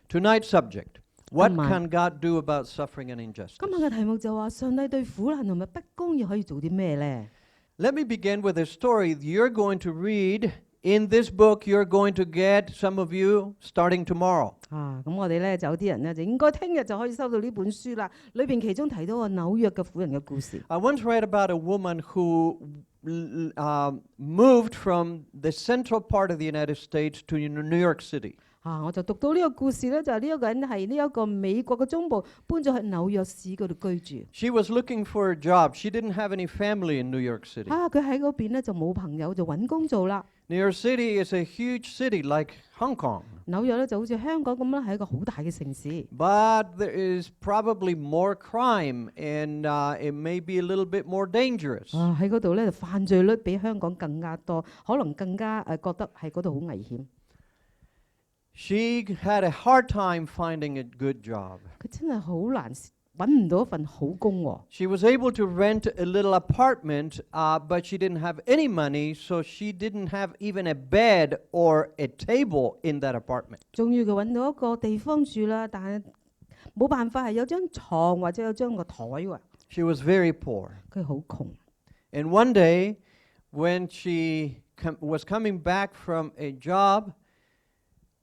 Tonight's subject, what can God do about suffering and 今 injustice? 日嘅題目就話上帝對苦難同埋不公義可以做啲咩咧？ Let me begin with a story you're going to read. In this book, you're going to get, some of you, starting tomorrow. 咁我哋咧就有啲人咧就應該聽日就可以收到呢本書啦。裏邊其中提到個紐約嘅婦人嘅故事。 I once read about a woman who moved from the central part of the United States to New York City. 我就讀到呢個故事咧，就係呢一個人係呢一個美國嘅中部搬咗去紐約市嗰度居住。 She was looking for a job. She didn't have any family in New York City. 佢喺嗰邊咧就冇朋友，就揾工做啦。 New York City is a huge city like Hong Kong. 紐約咧就好似香港咁啦，係一個好大嘅城市。 But there is probably more crime and it may be a little bit more dangerous. 喺嗰度咧犯罪率比香港更加多，可能更加覺得係嗰度好危險。 She had a hard time finding a good job. 佢真係好難揾唔到一份好工喎。 She was able to rent a little apartment, but she didn't have any money, so she didn't have even a bed or a table in that apartment. 終於佢揾到一個地方住啦，但係冇辦法係有張床或者有張個台喎。 She was very poor. 佢好窮。 And one day, when she was coming back from a job,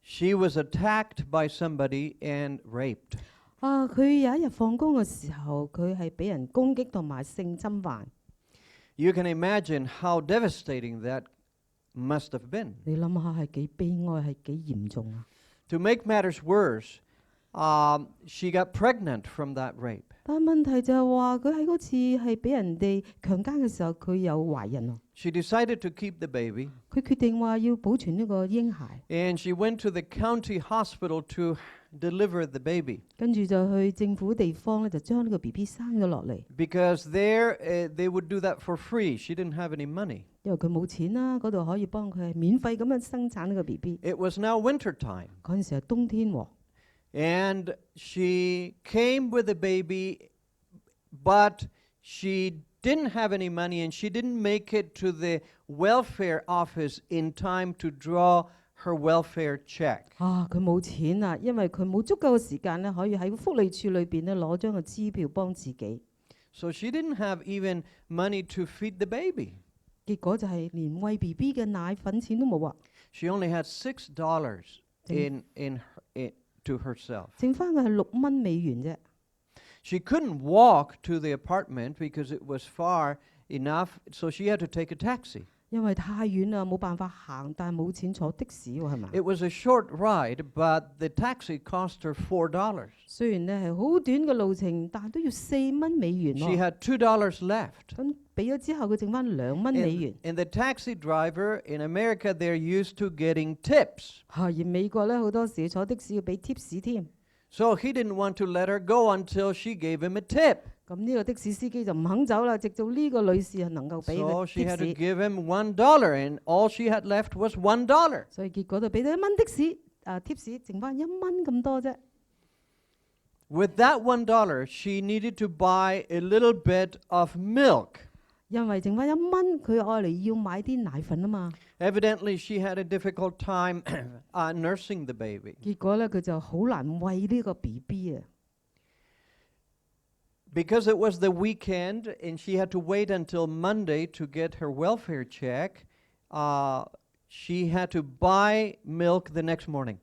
she was attacked by somebody and raped. 佢有一日放工嘅時候，佢係俾人攻擊同埋性侵犯。 You can imagine how devastating that must have been. 你諗下係幾悲哀，係幾嚴重啊！ To make matters worse, she got pregnant from that rape. 但係問題就係話，佢喺嗰次係俾人哋強姦嘅時候，佢有懷孕喎。 She decided to keep the baby. 佢決定話要保存呢個嬰孩， And she went to the county hospital to deliver the baby. 跟住就去政府地方咧，就將呢個 B B 生咗落嚟。 Because there, they would do that for free. She didn't have any money. 因為佢冇錢啦，嗰度可以幫佢係免費咁樣生產呢個 B B。 It was now winter time. 嗰陣時係冬天喎， And she came with the baby, but she didn't have any money and she didn't make it to the welfare office in time to draw her welfare check. 佢冇錢啊，因為佢冇足夠嘅時間咧，可以喺福利處裏邊咧攞張個支票幫自己。 So she didn't have even money to feed the baby. 結果就係連餵 B B 嘅奶粉錢都冇啊， She only had $6 to herself. 剩翻嘅係6蚊美元啫。 She couldn't walk to the apartment because it was far enough, so she had to take a taxi. 因為太遠啦，冇辦法行，但係冇錢坐的士喎，係嘛？ It was a short ride, but the taxi cost her $4. 雖然咧係好短嘅路程，但係都要4蚊美元 She 喎。 had $2 left. 咁俾咗之後，佢剩翻2蚊美元。 And the taxi driver in America, they're used to getting tips. 而美國咧好多時坐的士要俾 tips 添。 So he didn't want to let her go until she gave him a tip. 咁呢個的士司機就唔肯走啦，直到呢個女士係能夠俾 So 佢 she had to tips。 give him $1, and all she had left was $1. 所以結果就俾咗1蚊的士tips，剩翻1蚊咁多啫。 With that $1, she needed to buy a little bit of milk. 因為剩翻1蚊，佢愛嚟要買啲奶粉啊嘛。 Evidently, she had a difficult time nursing the baby. 結果咧佢就好難餵呢個 B B 啊。 Because it was the weekend and she had to wait until Monday to get her welfare check, she had to buy milk the next morning.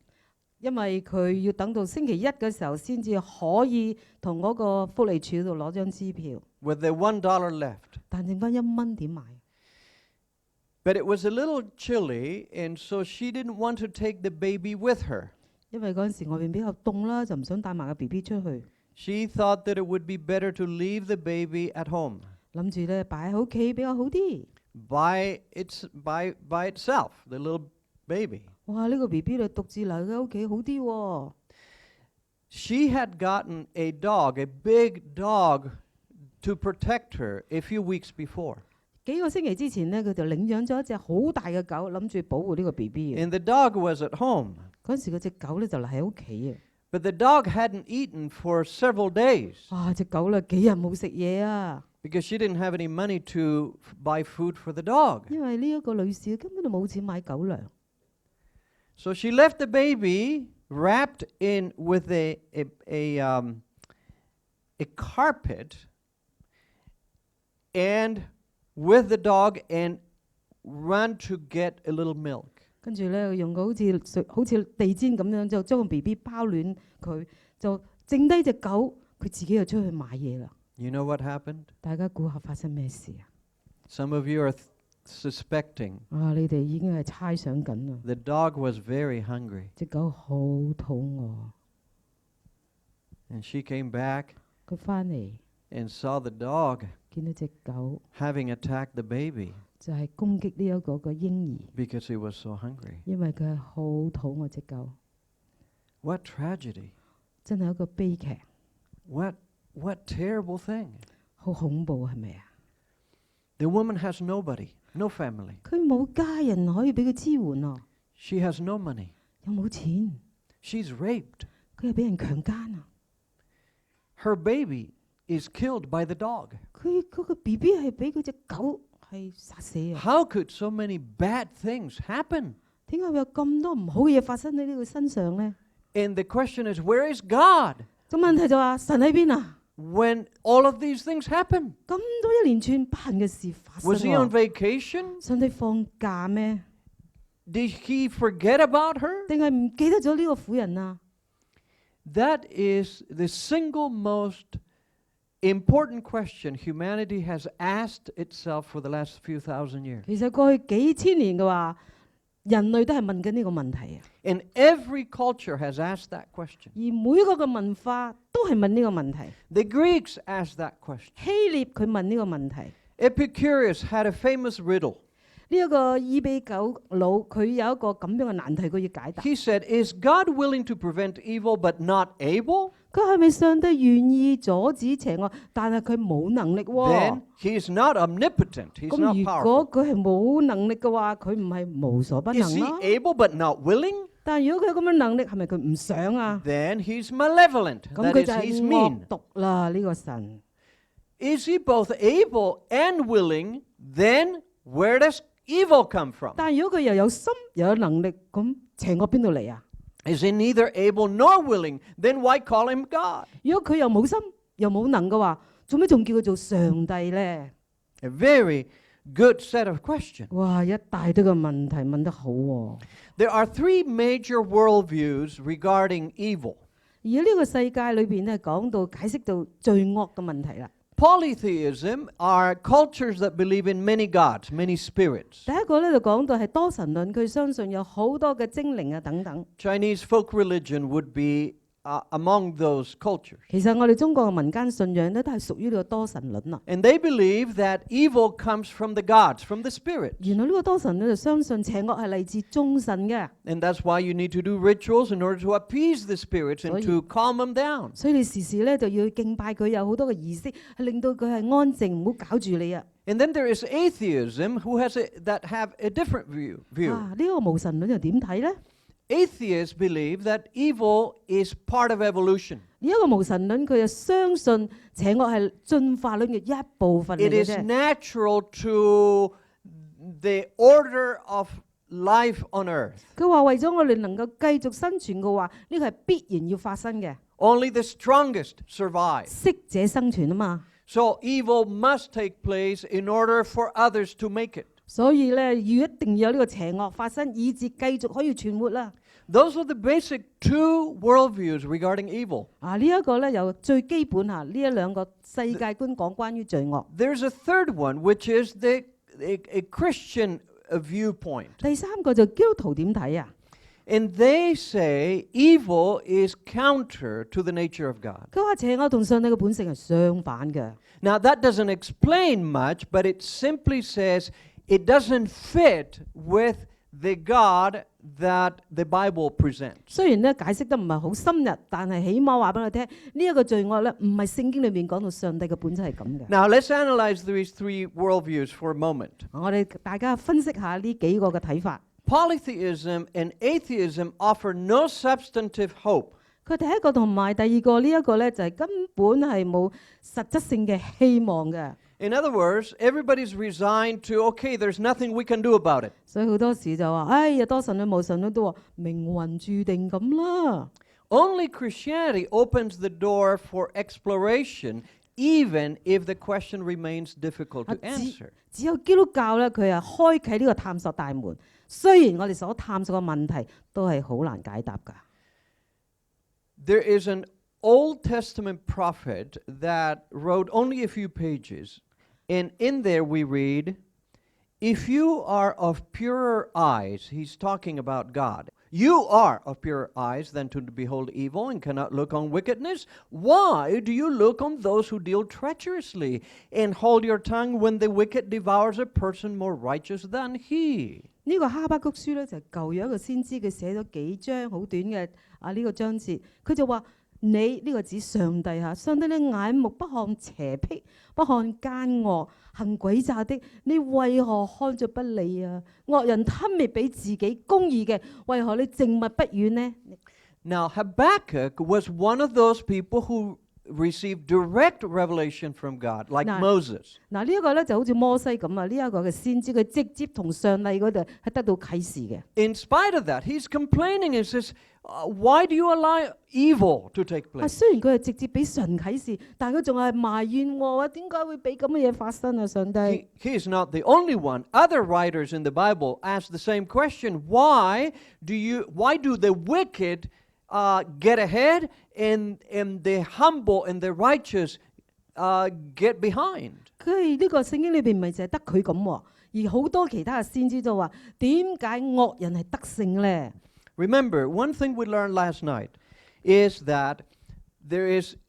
因為佢要等到星期一嘅時候先至可以同嗰個福利處度攞張支票， With the $1 left. 但剩翻1蚊點買？ But it was a little chilly, and so she didn't want to take the baby with her. 因為嗰陣時外邊比較凍啦，就唔想帶埋個 B B 出去， She thought that it would be better to leave the baby at home 諗住咧擺喺屋企比較好啲。 by itself, the little baby. 哇！呢個 B B 你獨自留喺屋企好啲喎。 She had gotten a dog, a big dog, to protect her a few weeks before. 幾個星期之前呢，佢就領養咗一隻好大嘅狗，諗住保護呢個 B B 嘅。 And the dog was at home. 嗰陣時嗰隻狗咧就留喺屋企啊。 But the dog hadn't eaten for several days 哇！隻狗咧幾日冇食嘢啊， because she didn't have any money to buy food for the dog. 因為呢一個女士根本就冇錢買狗糧。 So she left the baby wrapped in with a carpet and with the dog and run to get a little milk. 跟住咧用個好似地氈咁樣，就將個 BB 包暖佢，就剩低只狗，佢自己就出去買嘢啦。You know what happened? 大家估下發生咩事啊？ Some of you are suspecting 啊！你哋已經係猜想緊啦。 the dog was very hungry. 只狗好肚 And she came back 餓，佢翻嚟 and saw the dog 見到只狗 having attacked the baby 就係攻擊呢一個嬰兒， because he was so hungry. 因為佢係好肚餓只狗， What tragedy. 真係一個悲劇， What terrible thing. 好恐怖係咪啊？ The woman has nobody, no family. 佢冇家人可以俾佢支援啊， She has no money. 又冇錢， She's raped. 佢係俾人強姦啊！ Her baby is killed by the dog. 佢嗰個 BB 係俾嗰只狗係殺死啊！ How could so many bad things happen? 點解會有咁多唔好嘅嘢發生喺呢個身上咧？ And the question is, where is God 個問題就話神喺邊啊？ when all of these things happen? 咁多一連串不幸嘅事發生 Was he on 喎， vacation? 上帝放假咩？ Did he forget about her? 定係唔記得咗呢個婦人啊？ That is the single most important question humanity has asked itself for the last few thousand years. 其實過去幾千年嘅話，人類都係問緊呢個問題啊。 And every culture has asked that question. 而每個嘅文化都係問呢個問題。 The Greeks asked that question. 希臘佢問呢個問題。 Epicurus had a famous riddle. 呢一個伊比九佬佢有一個咁樣嘅難題，佢要解答。 He said, "Is God willing to prevent evil but not able?" 佢係咪上帝願意阻止邪惡，但係佢冇能力喎？ Then he's not omnipotent. He's 咁 not 如 powerful. 果佢係冇能力嘅話，佢唔係無所不 Is 能 he 咯？ able but not willing? 但係如果佢有咁嘅能力，係咪佢唔想啊？ Then he's malevolent. 咁 That 佢 is, 就 he's 係 mean. 惡毒啦！呢個神。 Is he both able and willing? Then where does evil come from? 但係如果佢又有心又有能力，咁邪惡邊度嚟啊？ Is he neither able nor willing? Then why call him God? 如果佢又冇心又冇能嘅話，做咩仲叫佢做上帝咧？ A very good set of questions. 哇！一大堆嘅問題問得好喎。 There are three major worldviews regarding evil. 而喺呢個世界裏邊咧，講到解釋到罪惡嘅問題啦。 Polytheism are cultures that believe in many gods, many spirits. 第一個咧就講到係多神論，佢相信有好多嘅精靈啊等等。 Chinese folk religion would be among those cultures. 其實我哋中國嘅民間信仰咧都係屬於呢個多神論啊。 And they believe that evil comes from the gods, from the spirit. 原來呢個多神論就相信邪惡係嚟自眾神嘅， And that's why you need to do rituals in order to appease the spirits and to calm them down. 所以你時時咧就要敬拜佢，有好多嘅儀式，係令到佢係安靜，唔好搞住你啊。 And then there is atheism that have a different view. 啊，呢個無神論又點睇咧？ Atheists believe that evil is part of evolution. 呢一個無神論佢就相信邪惡係進化論嘅一部分嚟 It 嘅 is 啫。 natural to the order of life on earth. 佢話為咗我哋能夠繼續生存嘅話，呢個係必然要發生嘅。 Only the strongest survive. 適者生存啊嘛， So evil must take place in order for others to make it. 所以咧要一定要有呢個邪惡發生，以至繼續可以存活啦。 Those are the basic two worldviews regarding evil. 啊，呢一個咧有最基本嚇，呢一兩個世界觀講關於罪惡。 There's a third one, which is a Christian viewpoint. 第三個就基督徒點睇啊？ And they say evil is counter to the nature of God. 佢話邪惡同上帝嘅本性係相反嘅。 Now, that doesn't explain much, but it simply says it doesn't fit with the God that the Bible presents. 雖然咧解釋得唔係好深入，但係起碼話俾我聽，呢一個罪惡咧唔係聖經裏面講到上帝嘅本質係咁嘅。 Now, let's analyze these three worldviews for a moment. 我哋大家分析下呢幾個嘅睇法。 Polytheism and atheism offer no substantive hope. 佢第一個同埋第二個呢一個咧，就係根本係冇實質性嘅希望嘅。In other words, everybody's resigned to, okay, there's nothing we can do about it. 所以好多時就話：哎呀，多神都冇神都話命運注定咁啦。Only Christianity opens the door for exploration, even if the question remains difficult to answer. 只有基督教咧，佢係開啟呢個探索大門。雖然我哋所探索嘅問題都係好難解答㗎。There is an Old Testament prophet that wrote only a few pages, and in there we read, if you are of purer eyes, he's talking about God. You are of purer eyes than to behold evil and cannot look on wickedness. Why do you look on those who deal treacherously and hold your tongue when the wicked devours a person more righteous than he? 呢個哈巴谷書咧就係舊約一個先知，佢寫咗幾章好短嘅呢個章節，佢就話：你呢個指上帝嚇，上帝嘅眼目不看邪僻，不看奸惡，行詭詐的，你為何看著不理啊？惡人吞滅俾自己公義嘅，為何你靜默不語呢？ Now Habakkuk was one of those people who received direct revelation from God, like Moses. 嗱呢一個咧就好似摩西咁啊，呢一個嘅先知佢直接同上帝嗰度係得到啟示嘅。In spite of that, he's complaining and says, why do you allow evil to take place? 雖然佢係直接俾神啟示，但係佢仲係埋怨我，點解會俾咁嘅嘢發生啊？上帝。He is not the only one. Other writers in the Bible ask the same question. Why do the wicked get ahead and the humble and the righteous get behind? 佢呢個聖經裏邊唔係淨係得佢咁喎，而好多其他嘅先知就話：點解惡人係得勝咧？ Remember, one thing we learned last night is that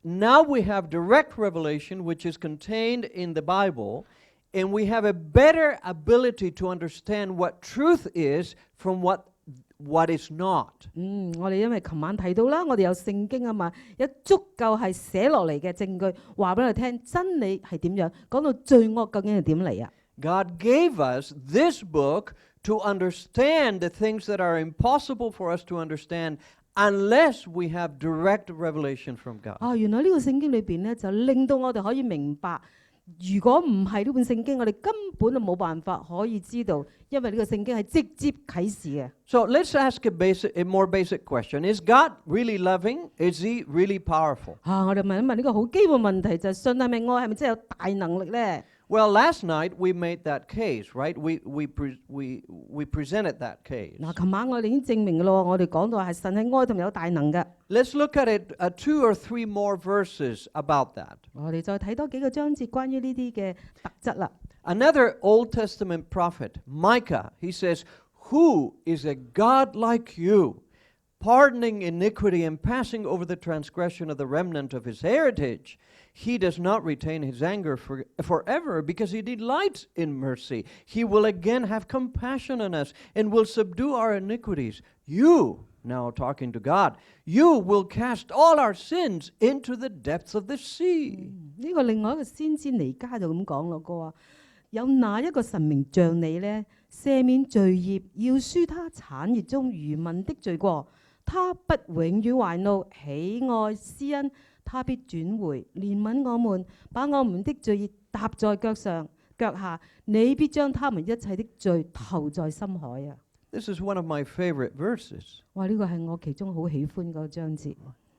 now we have direct revelation which is contained in the Bible, and we have a better ability to understand what truth is from what is not. 我哋因為琴晚睇到啦，我哋有聖經啊嘛，有足夠係寫落嚟嘅證據，話俾我哋聽真理係點樣，講到罪惡究竟係點嚟啊？ God gave us this book to understand the things that are impossible for us to understand unless we have direct revelation from God. 原來呢個聖經裏邊咧，就令到我哋可以明白，如果唔係呢本聖經，我哋根本就冇辦法可以知道，因為呢個聖經係直接啟示嘅。So let's ask a more basic question. Is God really loving? Is he really powerful? 我哋問一問呢個好基本問題，就係上帝係咪愛，係咪真係有大能力咧？ Well, last night we made that case, right? We presented that case. 嗱，琴晚我哋已經證明嘅咯，我哋講到係神係愛同埋有大能嘅。Let's look at it, 2 or 3 more verses about that. 我哋再睇多幾個章節關於呢啲嘅特質啦。Another Old Testament prophet, Micah, he says, "Who is a God like you, pardoning iniquity and passing over the transgression of the remnant of his heritage? He does not retain his anger forever because he delights in mercy. He will again have compassion on us and will subdue our iniquities. You," now talking to God, "you will cast all our sins into the depths of the sea." 呢個另外一個先知彌迦就咁講咯，佢話：有哪一個神明像你呢？赦免罪孽，要恕他產業中餘民的罪過。他不永遠懷怒，喜愛施恩。他必轉回，憐憫我們，把我們的罪孽踏在腳下。你必將他們一切的罪投在深海啊！ This is one of my favorite verses. 哇！呢個係我其中好喜歡嗰個章節。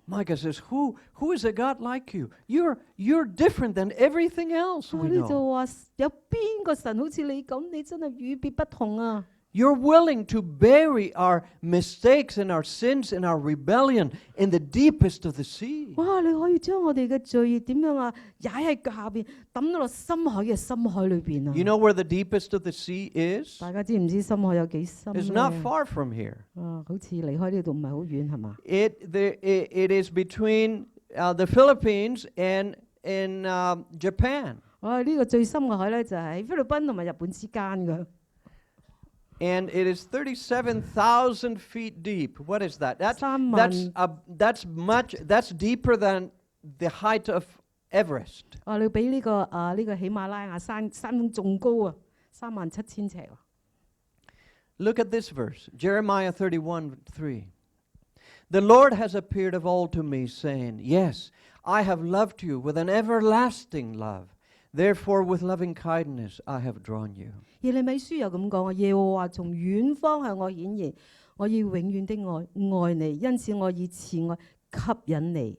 Micah says, who is a God like you? You're different than everything else we 你 know. 就話有邊個神好似你咁？你真係與別不同啊！ You're willing to bury our mistakes and our sins and our rebellion in the deepest of the sea. 哇！你可以將我哋嘅罪孽點樣啊，踩喺腳下邊，抌到落深海嘅深海裏邊啊！ You know where the deepest of the sea is? 大家知唔知深海有幾深 It's not far from here. 好似離開呢度唔係好遠係嘛？ It is between the Philippines and Japan. 呢個最深嘅海咧就係喺菲律賓同埋日本之間嘅。 And it is 37,000 feet deep. What is that? That's deeper than the height of Everest. 你比呢個喜馬拉雅山峰仲高啊，37,000尺。 Look at this verse, Jeremiah 31:3. The Lord has appeared of old to me, saying, Yes, I have loved you with an everlasting love. Therefore, with loving kindness I have drawn you. 耶利米書又咁講啊，耶和華從遠方向我顯現，我以永遠的愛你，因此我以慈愛吸引你。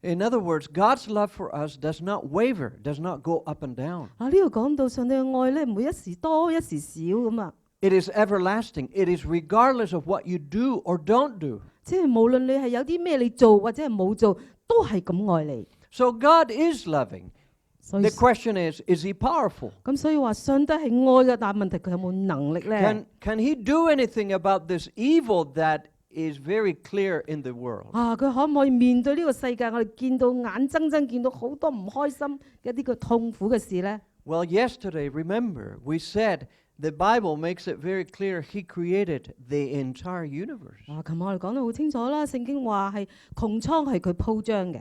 In other words, God's love for us does not waver, does not go up and down. 啊，呢度講到上帝嘅愛咧，唔會一時多一時少咁啊。It is everlasting. It is regardless of what you do or don't do. 即係無論你係有啲咩你做或者係冇做，都係咁愛你。So God is loving. 所以 The question is he powerful? 咁所以話上帝係愛嘅，但係問題佢有冇能力咧？ Can he do anything about this evil that is very clear in the world? 啊，佢可唔可以面對呢個世界？我哋見到眼睜睜見到好多唔開心嘅一啲嘅痛苦嘅事咧。Well, yesterday, remember, we said the Bible makes it very clear he created the entire universe. 啊，琴日我哋講得好清楚啦，聖經話係穹蒼係佢鋪張嘅。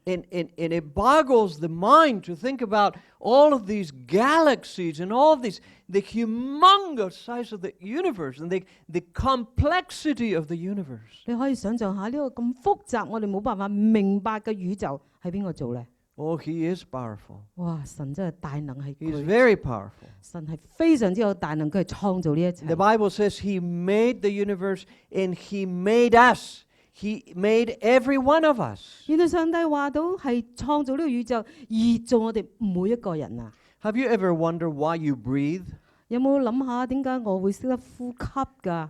And it boggles the mind to think about all of these galaxies and all of the humongous size of the universe and the complexity of the universe. 你可以想象下呢個咁複雜，我哋冇辦法明白嘅宇宙係邊個做咧？ Oh, he is powerful. 哇！神真係大能係 He is 佢， very powerful. 神係非常之有大能，佢係創造呢一切。 The Bible says he made the universe and he made us. He made every one of us. 原來上帝話到係創造呢個宇宙，而做我哋每一個人啊！ Have you ever wondered why you breathe? 有冇諗下點解我會識得呼吸㗎？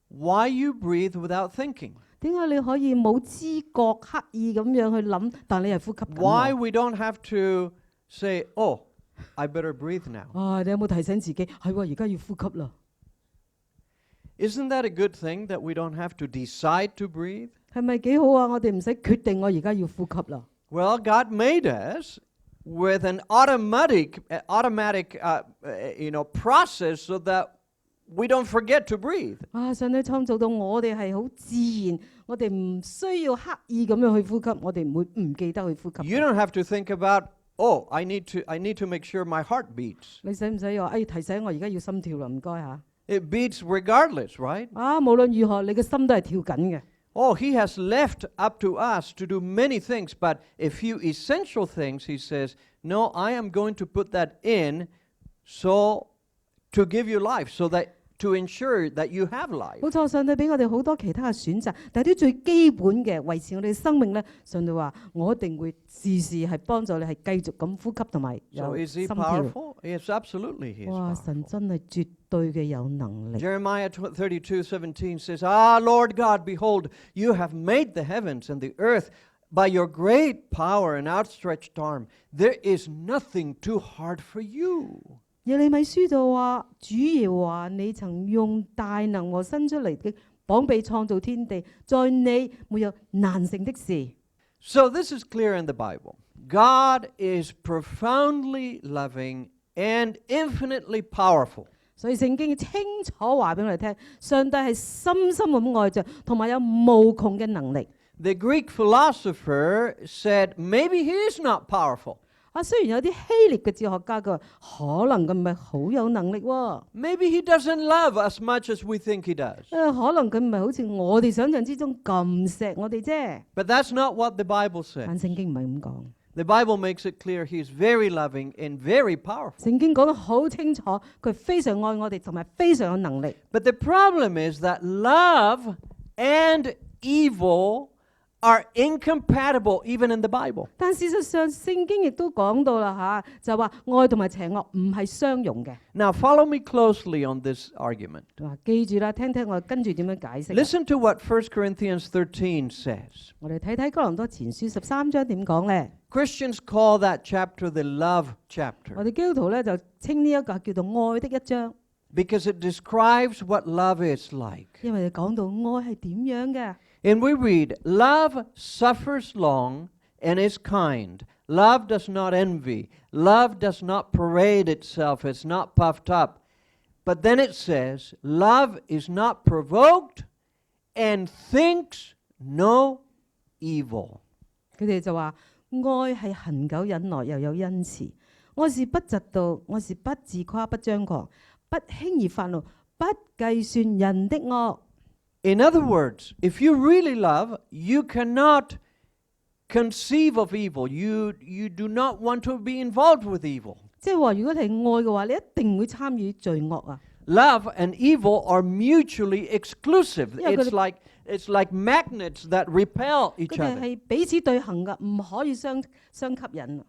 Why you breathe without thinking? 點解你可以冇知覺刻意咁樣去諗，但你係呼吸緊 Why 喎？ we don't have to say, oh, I better breathe now. 啊！你有冇提醒自己係喎？而家要呼吸啦？ Isn't that a good thing that we don't have to decide to breathe? 係咪幾好啊？我哋唔使決定我而家要呼吸啦。 Well, God made us with an automatic process so that we don't forget to breathe. 啊！上帝創造到我哋係好自然，我哋唔需要刻意咁樣去呼吸，我哋唔會唔記得去呼吸。 You don't have to think about, oh, I need to make sure my heart beats. 你使唔使話？提醒我而家要心跳啦，唔該嚇。 It beats regardless, right? 啊，無論如何，你嘅心都係跳緊嘅。 Oh, he has left up to us to do many things, but a few essential things, he says, no, I am going to put that in so to give you life, so that to ensure that you have life. 冇錯，上帝俾我哋好多其他嘅選擇，但係啲最基本嘅維持我哋嘅生命咧，上帝話我一定會時時係幫助你係繼續咁呼吸同埋 So 有 is he 心跳。 powerful? Yes, absolutely he is 哇！神 powerful. 真係絕對嘅有能力。 Jeremiah 32:17 says, Ah, Lord God, behold, you have made the heavens and the earth by your great power and outstretched arm. There is nothing too hard for you. 耶利米書就話：主耶和華，你曾用大能和伸出嚟嘅膀臂創造天地，在你沒有難成的事。 So this is clear in the Bible. God is profoundly loving and infinitely powerful. 所以聖經清楚話俾我哋聽，上帝係深深咁愛着，同埋有無窮嘅能力。 The Greek philosopher said, maybe he is not powerful. 啊，雖然有啲希臘嘅哲學家佢話，可能佢唔係好有能力喎。 Maybe he doesn't love as much as we think he does. 可能佢唔係好似我哋想象之中咁錫我哋啫。 But that's not what the Bible 但 says. 聖經唔係咁講， The Bible makes it clear he's very loving and very powerful. 聖經講得好清楚，佢非常愛我哋，同埋非常有能力。 But the problem is that love and evil are incompatible even in the Bible. 但事實上，聖經亦都講到啦嚇，就話愛同埋邪惡唔係相容嘅。 Now follow me closely on this argument. 嗱，記住啦，聽聽我跟住點樣解釋。 Listen to what 1 Corinthians 13 says. 我哋睇睇哥林多前書13章點講咧。 Christians call that chapter the love chapter 我哋基督徒咧就稱呢一個叫做愛的一章， because it describes what love is like. 因為講到愛係點樣嘅。 And we read, love suffers long and is kind. Love does not envy. Love does not parade itself. It's not puffed up. But then it says, love is not provoked and thinks no evil. 佢哋就話愛係恆久忍耐，又有恩慈。愛是不嫉妒，愛是不自誇，不張狂，不輕易發怒，不計算人的惡。In other words, if you really love, you cannot conceive of evil. You do not want to be involved with evil. 即係話，如果你係愛嘅話，你一定會參與罪惡啊！ Love and evil are mutually exclusive. Yeah, It's like magnets that repel 佢 each 哋 other. 係彼此對行噶，唔可以相吸引。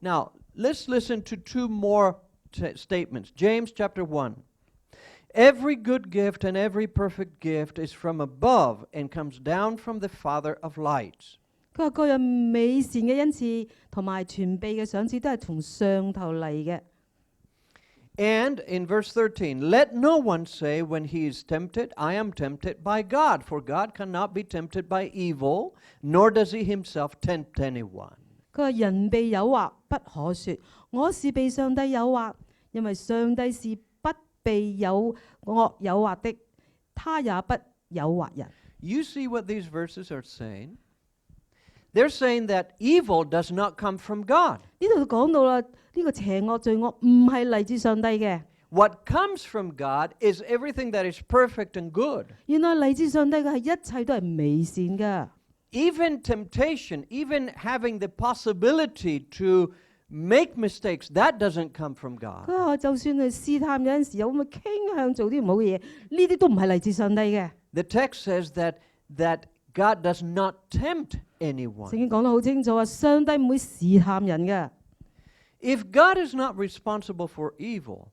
Now, let's listen to two more statements. James chapter 1. Every good gift and every perfect gift is from above and comes down from the Father of lights. 佢話各樣美善嘅恩賜同埋全備嘅賞賜都係從上頭嚟嘅。 And in verse 13, let no one say when he is tempted, I am tempted by God, for God cannot be tempted by evil, nor does he himself tempt anyone. 佢話人被誘惑，不可說我是被上帝誘惑，因為上帝是不被惡誘惑的，他也不誘惑人。 You see what these verses are saying? They're saying that evil does not come from God. 呢度講到啦，呢個邪惡罪惡唔係嚟自上帝嘅。 What comes from God is everything that is perfect and good. 原來嚟自上帝嘅係一切都係美善嘅。 Even temptation, even having the possibility to make mistakes, that doesn't come from 佢 God. 話就算係試探有陣時有咁嘅傾向做啲唔好嘅嘢，呢啲都唔係嚟自上帝嘅。 The text says that God does not tempt anyone. 聖經講得好清楚啊，上帝唔會試探人嘅。 If God is not responsible for evil,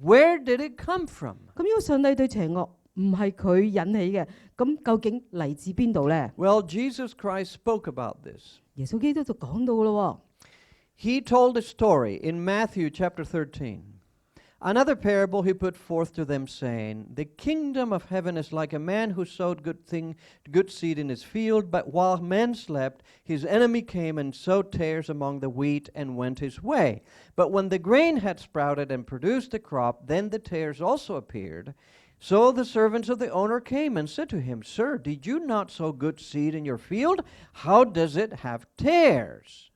where did it come from? 咁如果上帝對邪惡唔係佢引起嘅，咁究竟嚟自邊度呢？ Well, Jesus Christ spoke about this. 耶穌基督就講到咯。 He told a story in Matthew chapter 13. Another parable he put forth to them, saying, The kingdom of heaven is like a man who sowed good seed in his field, but while men slept, his enemy came and sowed tares among the wheat and went his way. But when the grain had sprouted and produced a crop, then the tares also appeared. So the servants of the owner came and said to him, Sir, did you not sow good seed in your field? How does it have tares?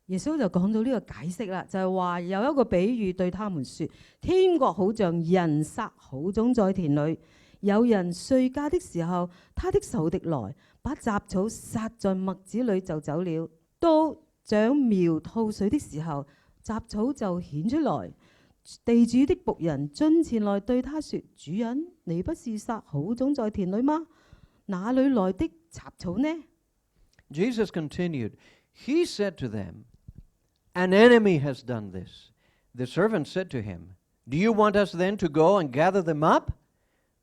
耶穌就講到呢個解釋啦，就係話有一個比喻對他們說：天國好像人撒好種在田裏，有人睡覺的時候，他的仇敵來，把雜草撒在麥子裏就走了。到長苗吐穗的時候，雜草就顯出來。地主的僕人進前來對他說：主人，你不是撒好種在田裏嗎？哪裏來的雜草呢？ Jesus continued, He said to them, An enemy has done this. The servant said to him, Do you want us then to go and gather them up?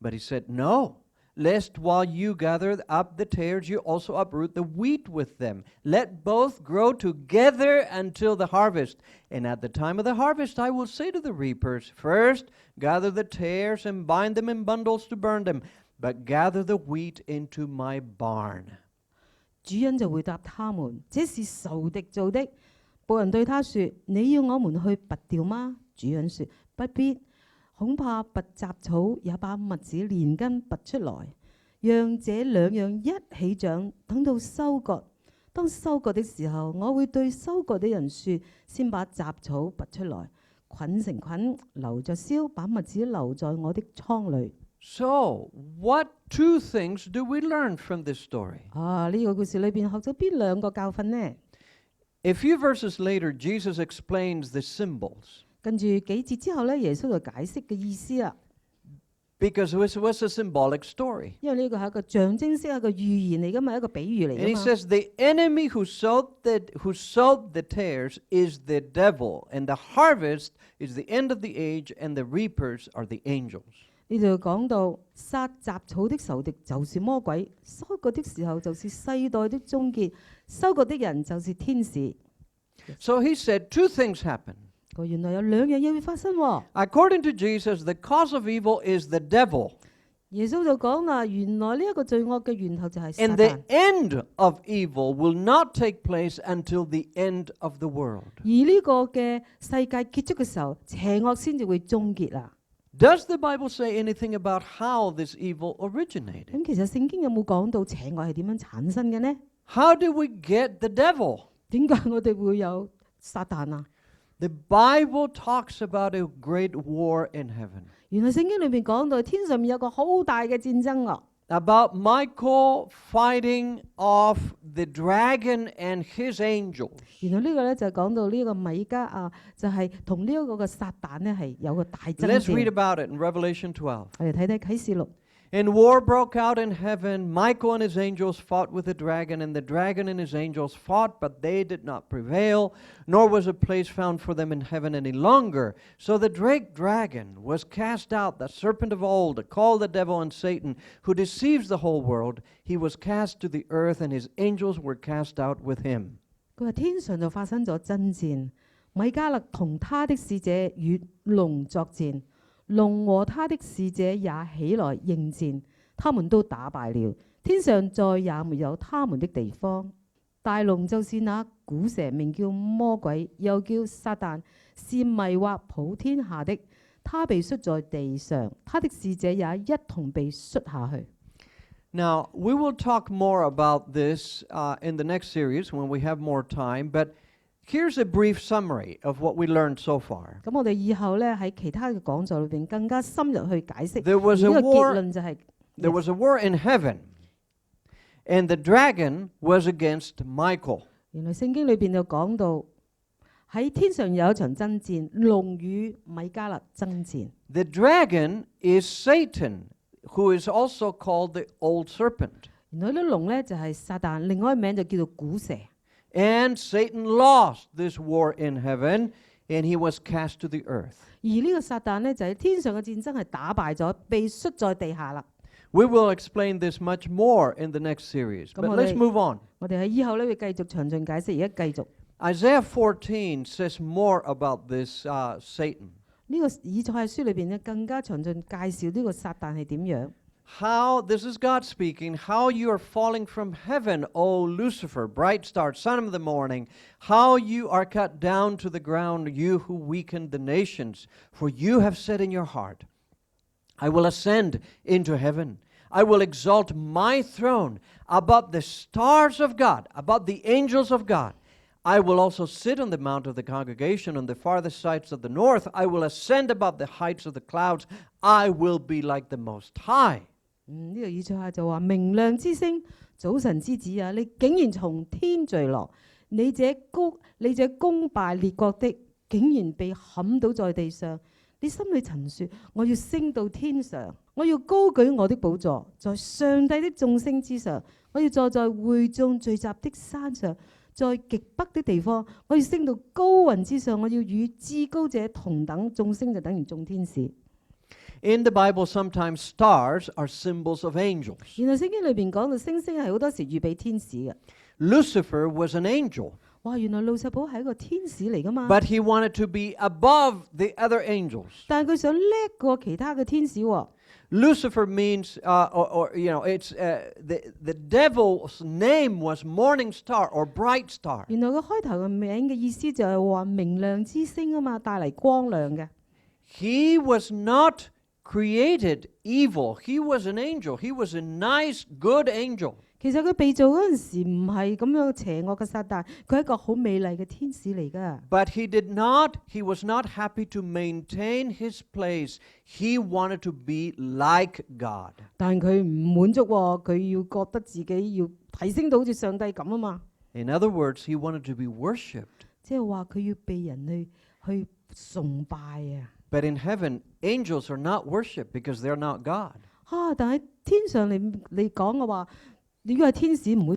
But he said, No, lest while you gather up the tares, you also uproot the wheat with them. Let both grow together until the harvest. And at the time of the harvest, I will say to the reapers, First, gather the tares and bind them in bundles to burn them, but gather the wheat into my barn. 主人就回答他們：這是仇敵做的。僕人對他說：你要我們去拔掉嗎？主人說：不必，恐怕拔雜草也把麥子連根拔出來，讓這兩樣一起長，等到收割。當收割的時候，我會對收割的人說：先把雜草拔出來，捆成捆，留着燒，把麥子留在我的倉裏。 So, what two things do we learn from this story? 呢個故事裏邊學咗邊兩個教訓呢？ A few verses later, Jesus explains the symbols. 跟住幾節之後咧，耶穌就解釋嘅意思啦。 Because it was a symbolic story. 因為呢個係一個象徵式一個預言嚟噶嘛，一個比喻嚟 And he 噶嘛。 says the enemy who sowed the tares is the devil, and the harvest is the end of the age, and the reapers are the angels. 呢度講到撒雜草的仇敵就是魔鬼，收割的時候就是世代的終結，收割的人就是天使。 So he said two things happen. 原來有兩樣嘢會發生喎。 According to Jesus, the cause of evil is the devil. 耶穌就講啦，原來呢一個罪惡嘅源頭就係撒 And the 旦， end of evil will not take place until the end of the world. 而呢個嘅世界結束嘅時候，邪惡先至會終結啦。 Does the Bible say anything about how this evil originated? 咁其實聖經有冇講到邪惡係點樣產生嘅呢？ How did we get the devil? 點解我哋會有撒旦啊？ The Bible talks about a great war in heaven. 原來聖經裏面講到天上面有個好大嘅戰爭啊。about Michael fighting off the dragon and his angels. 原來呢個咧就講到呢個米迦啊，就係同呢一個嘅撒旦呢係有個大爭 Let's read 戰。 about it in Revelation 12. 我哋睇睇啟示錄。 And war broke out in heaven. Michael and his angels fought with the dragon, and the dragon and his angels fought, but they did not prevail, nor was a place found for them in heaven any longer. So the great dragon was cast out, the serpent of old, called the devil and Satan, who deceives the whole world. He was cast to the earth, and his angels were cast out with him. 佢話天上就發生咗爭戰，米迦勒同他的使者與龍作戰。龍和他的使者也起來應戰，他們都打敗了。天上再也沒有他們的地方。大龍就是那古蛇，名叫魔鬼，又叫撒旦，是迷惑普天下的。他被摔在地上，他的使者也一同被摔下去。Now, we will talk more about this in the next series when we have more time, but here's a brief summary of what we learned so far. 咁我哋以後咧喺其他嘅講座裏邊更加深入去解釋。 There was 而 a 呢個 war- 結論就係、 There was a war in heaven, and the dragon was against Michael. 原來聖經裏邊就講到喺天上有一場爭戰，龍與米迦勒爭戰。 The dragon is Satan, who is also called the old serpent. 原來呢龍咧就係撒旦，另外一個名就叫做古蛇。 And Satan lost this war in heaven, and he was cast to the earth. 而呢個撒旦咧就喺天上嘅戰爭係打敗咗，被摔在地下啦。 We will explain this much more in the next series, but let's move on. 我哋喺以後咧會繼續詳盡解釋，而家繼續。 Isaiah 14 says more about this Satan. 呢個以賽亞書裏邊咧更加詳盡介紹呢個撒旦係點樣。 How, this is God speaking, how you are falling from heaven, O Lucifer, bright star, son of the morning, how you are cut down to the ground, you who weakened the nations. For you have said in your heart, I will ascend into heaven. I will exalt my throne above the stars of God, above the angels of God. I will also sit on the mount of the congregation on the farthest sides of the north. I will ascend above the heights of the clouds. I will be like the Most High. 呢個以賽亞就話：明亮之星，早晨之子啊！你竟然從天墜落，你這攻敗列國的，竟然被砍倒在地上。你心裏曾說：我要升到天上，我要高舉我的寶座，在上帝的眾星之上，我要坐在會眾聚集的山上，在極北的地方，我要升到高雲之上，我要與至高者同等。眾星就等於眾天使。 In the Bible, sometimes stars are symbols of angels. 原來聖經裏邊講到星星係好多時預備天使嘅。 Lucifer was an angel, 哇！原來路撒堡係一個天使嚟噶嘛， but he wanted to be above the other angels. 但係佢想叻過其他嘅天使喎。 Lucifer means, it's the devil's name was morning star or bright star. 原來個開頭嘅名嘅意思就係話明亮之星啊嘛，帶嚟光亮嘅。 He was not created evil. He was an angel. He was a nice, good angel. 其實佢被造嗰陣時唔係咁樣邪惡嘅撒旦，佢係一個好美麗嘅天使嚟噶。 But he was not happy to maintain his place. He wanted to be like God. 但係佢唔滿足喎，佢要覺得自己要提升到好似上帝咁啊嘛。 In other words, he wanted to be worshipped. 即係話佢要被人去崇拜啊。 But in heaven, angels are not worshipped because they're not God. 但係天上你講嘅話，如果係天使唔會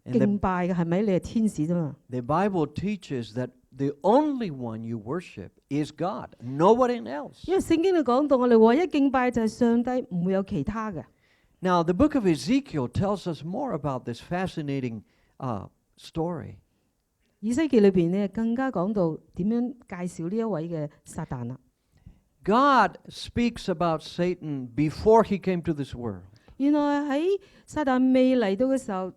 And 敬拜嘅，係咪？你係天使啫嘛。 The Bible teaches that the only one you worship is God, nobody else. 因為聖經裏講到，我哋唯一敬拜就係上帝，唔會有其他嘅。 Now, the book of Ezekiel tells us more about this fascinating story. 以西結裏邊咧更加講到點樣介紹呢一位嘅撒旦啦。 God speaks about Satan before he came to this world. 原來喺撒旦未嚟到嘅時候，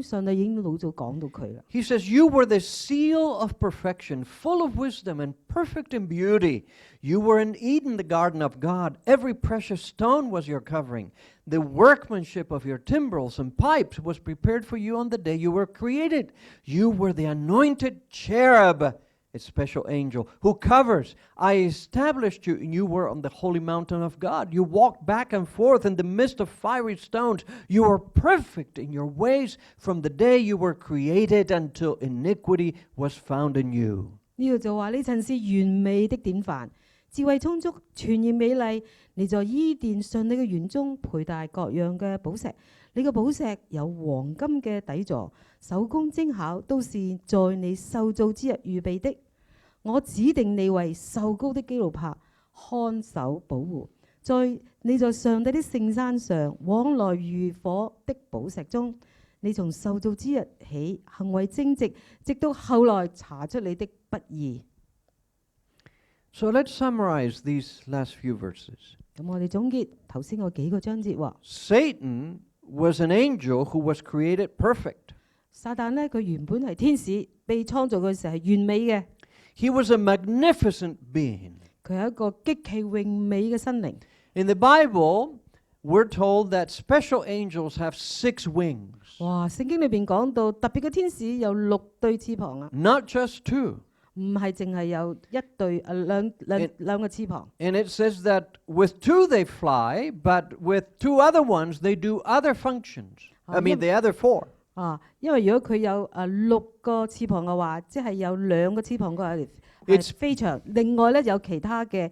上帝已經老早講到佢啦。 He says, You were the seal of perfection, full of wisdom and perfect in beauty. You were in Eden, the garden of God. Every precious stone was your covering. The workmanship of your timbrels and pipes was prepared for you on the day you were created. You were the anointed cherub. a special angel who covers. I established you, and you were on the holy mountain of God. You walked back and forth in the midst of fiery stones. You were perfect in your ways from the day you were created until iniquity was found in you. 呢度就話呢曾是完美的典範，智慧充足，全然美麗。你在伊甸上帝嘅園中佩戴各樣嘅寶石，你嘅寶石有黃金嘅底座，手工精巧，都是在你受造之日預備的。我指定你為受膏的基路伯，看守保護。你在上帝的聖山上往來如火的寶石中，你從受造之日起行為正直，直到後來查出你的不義。So let's summarize these last few verses. 咁我哋總結頭先嗰幾個章節喎。Satan was an angel who was created perfect. 撒旦呢，佢原本係天使，被創造嘅時候係完美嘅。He was a magnificent being. 佢係一個極其榮美嘅生靈。In the Bible, we're told that special angels have 6 wings. 哇！聖經裏邊講到特別嘅天使有6對翅膀啊， Not just 2. 唔係淨係有一對兩個翅膀。And it says that with 2 they fly, but with 2 other ones they do other functions. I mean the other 4. 因為如果佢有6個翅膀嘅話，即係有2個翅膀嘅係飛翔，另外咧有其他嘅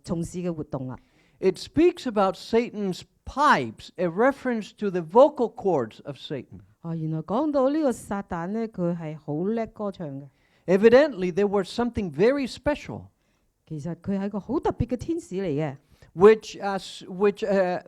從事嘅活動啦。It speaks about Satan's pipes, a reference to the vocal cords of Satan. 原來講到呢個撒旦咧，佢係好叻歌唱嘅。Evidently, there was something very special. 其實佢係一個好特別嘅天使嚟嘅。Which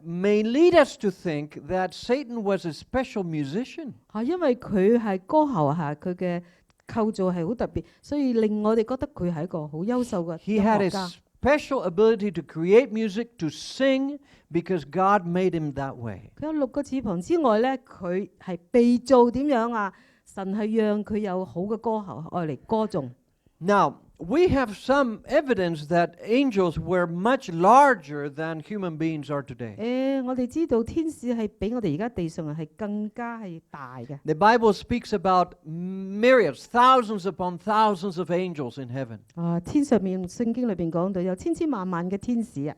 may lead us to think that Satan was a special musician. 因為佢係歌喉佢嘅構造係好特別，所以令我哋覺得佢係一個好優秀嘅音 He had 樂 a 家。special ability to create music, to sing, because God made him that way. 佢有6個翅膀之外咧，佢係被造點樣啊？神係讓佢有好嘅歌喉愛嚟歌頌。Now, we have some evidence that angels were much larger than human beings are today. 我哋知道天使係比我哋而家地上人係更加係大嘅。The Bible speaks about myriads, thousands upon thousands of angels in heaven. 天上面聖經裏邊講到有千千萬萬嘅天使啊！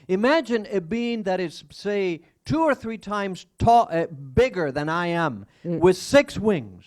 Imagine a being that is, say, 2 or 3 times bigger than I am, with 6 wings.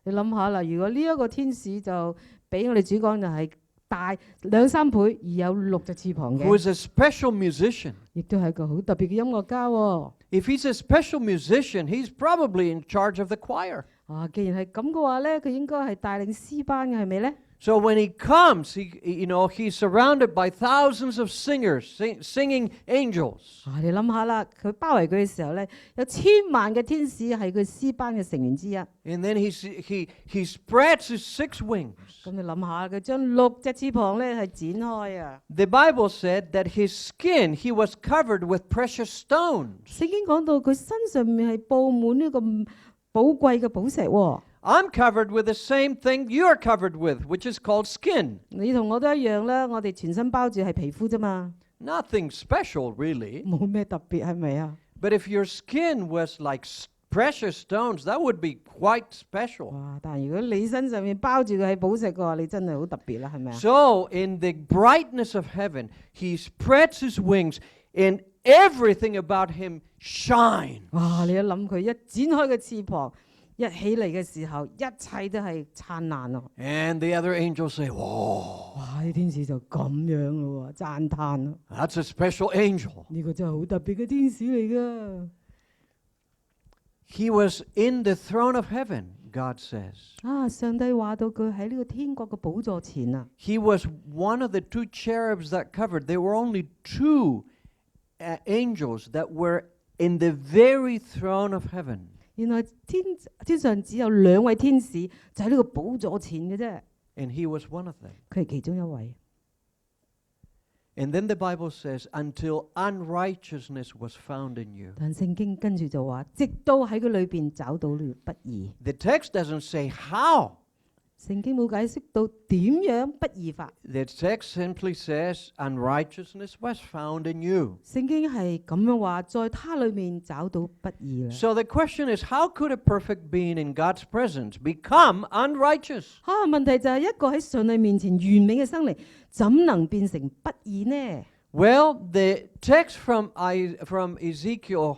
你諗下啦，如果呢一個天使就比我哋主講就係大2、3倍，而有6隻翅膀嘅， Who is a special musician. 亦都係一個好特別嘅音樂家喎。If he's a special musician, he's probably in charge of the choir. 既然係咁嘅話咧，佢應該係帶領詩班嘅，係咪咧？ So when he comes, he's surrounded by thousands of singers, singing angels. 你諗下啦，佢包圍佢嘅時候咧，有千萬嘅天使係佢詩班嘅成員之一。And then he spreads his 6 wings. 咁你諗下，佢將6隻翅膀咧係展開啊！ The Bible said that his skin, he was covered with precious stones. 聖經講到佢身上面係佈滿呢個寶貴嘅寶石喎。I'm covered with the same thing you're covered with, which is called skin. 你同我都一樣啦，我哋全身包住係皮膚啫嘛， Nothing special, really. 冇咩特別係咪啊？ But if your skin was like precious stones, that would be quite special. 哇！但係如果你身上面包住嘅係寶石嘅話，你真係好特別啦，係咪啊？ So in the brightness of heaven, he spreads his wings, and everything about him shines. 哇！你一諗佢一展開嘅翅膀，一起嚟嘅時候，一切都係燦爛咯。 And the other angels say, "Whoa, 哇！啲天使就咁樣咯喎，讚歎咯。 that's a special angel." 呢個真係好特別嘅天使嚟噶。 He was in the throne of heaven, God says. 上帝話到佢喺呢個天國嘅寶座前啊。 He was one of the 2 cherubs that covered. There were only 2 angels that were in the very throne of heaven. 原來天上只有2位天使，就喺呢個寶座前嘅啫。 And he was one of them. 佢係其中一位。 And then the Bible says, until unrighteousness was found in you. 但聖經跟住就話，直到喺佢裏邊找到了不義。 The text doesn't say how. 聖經冇解釋到點樣不義法。 The text simply says, unrighteousness was found in you. 聖經係咁樣話，在他裏面找到不義啦。 So the question is, how could a perfect being in God's presence become unrighteous? 問題就係一個喺上帝面前完美嘅生靈，怎能變成不義呢？ Well, the text from Ezekiel,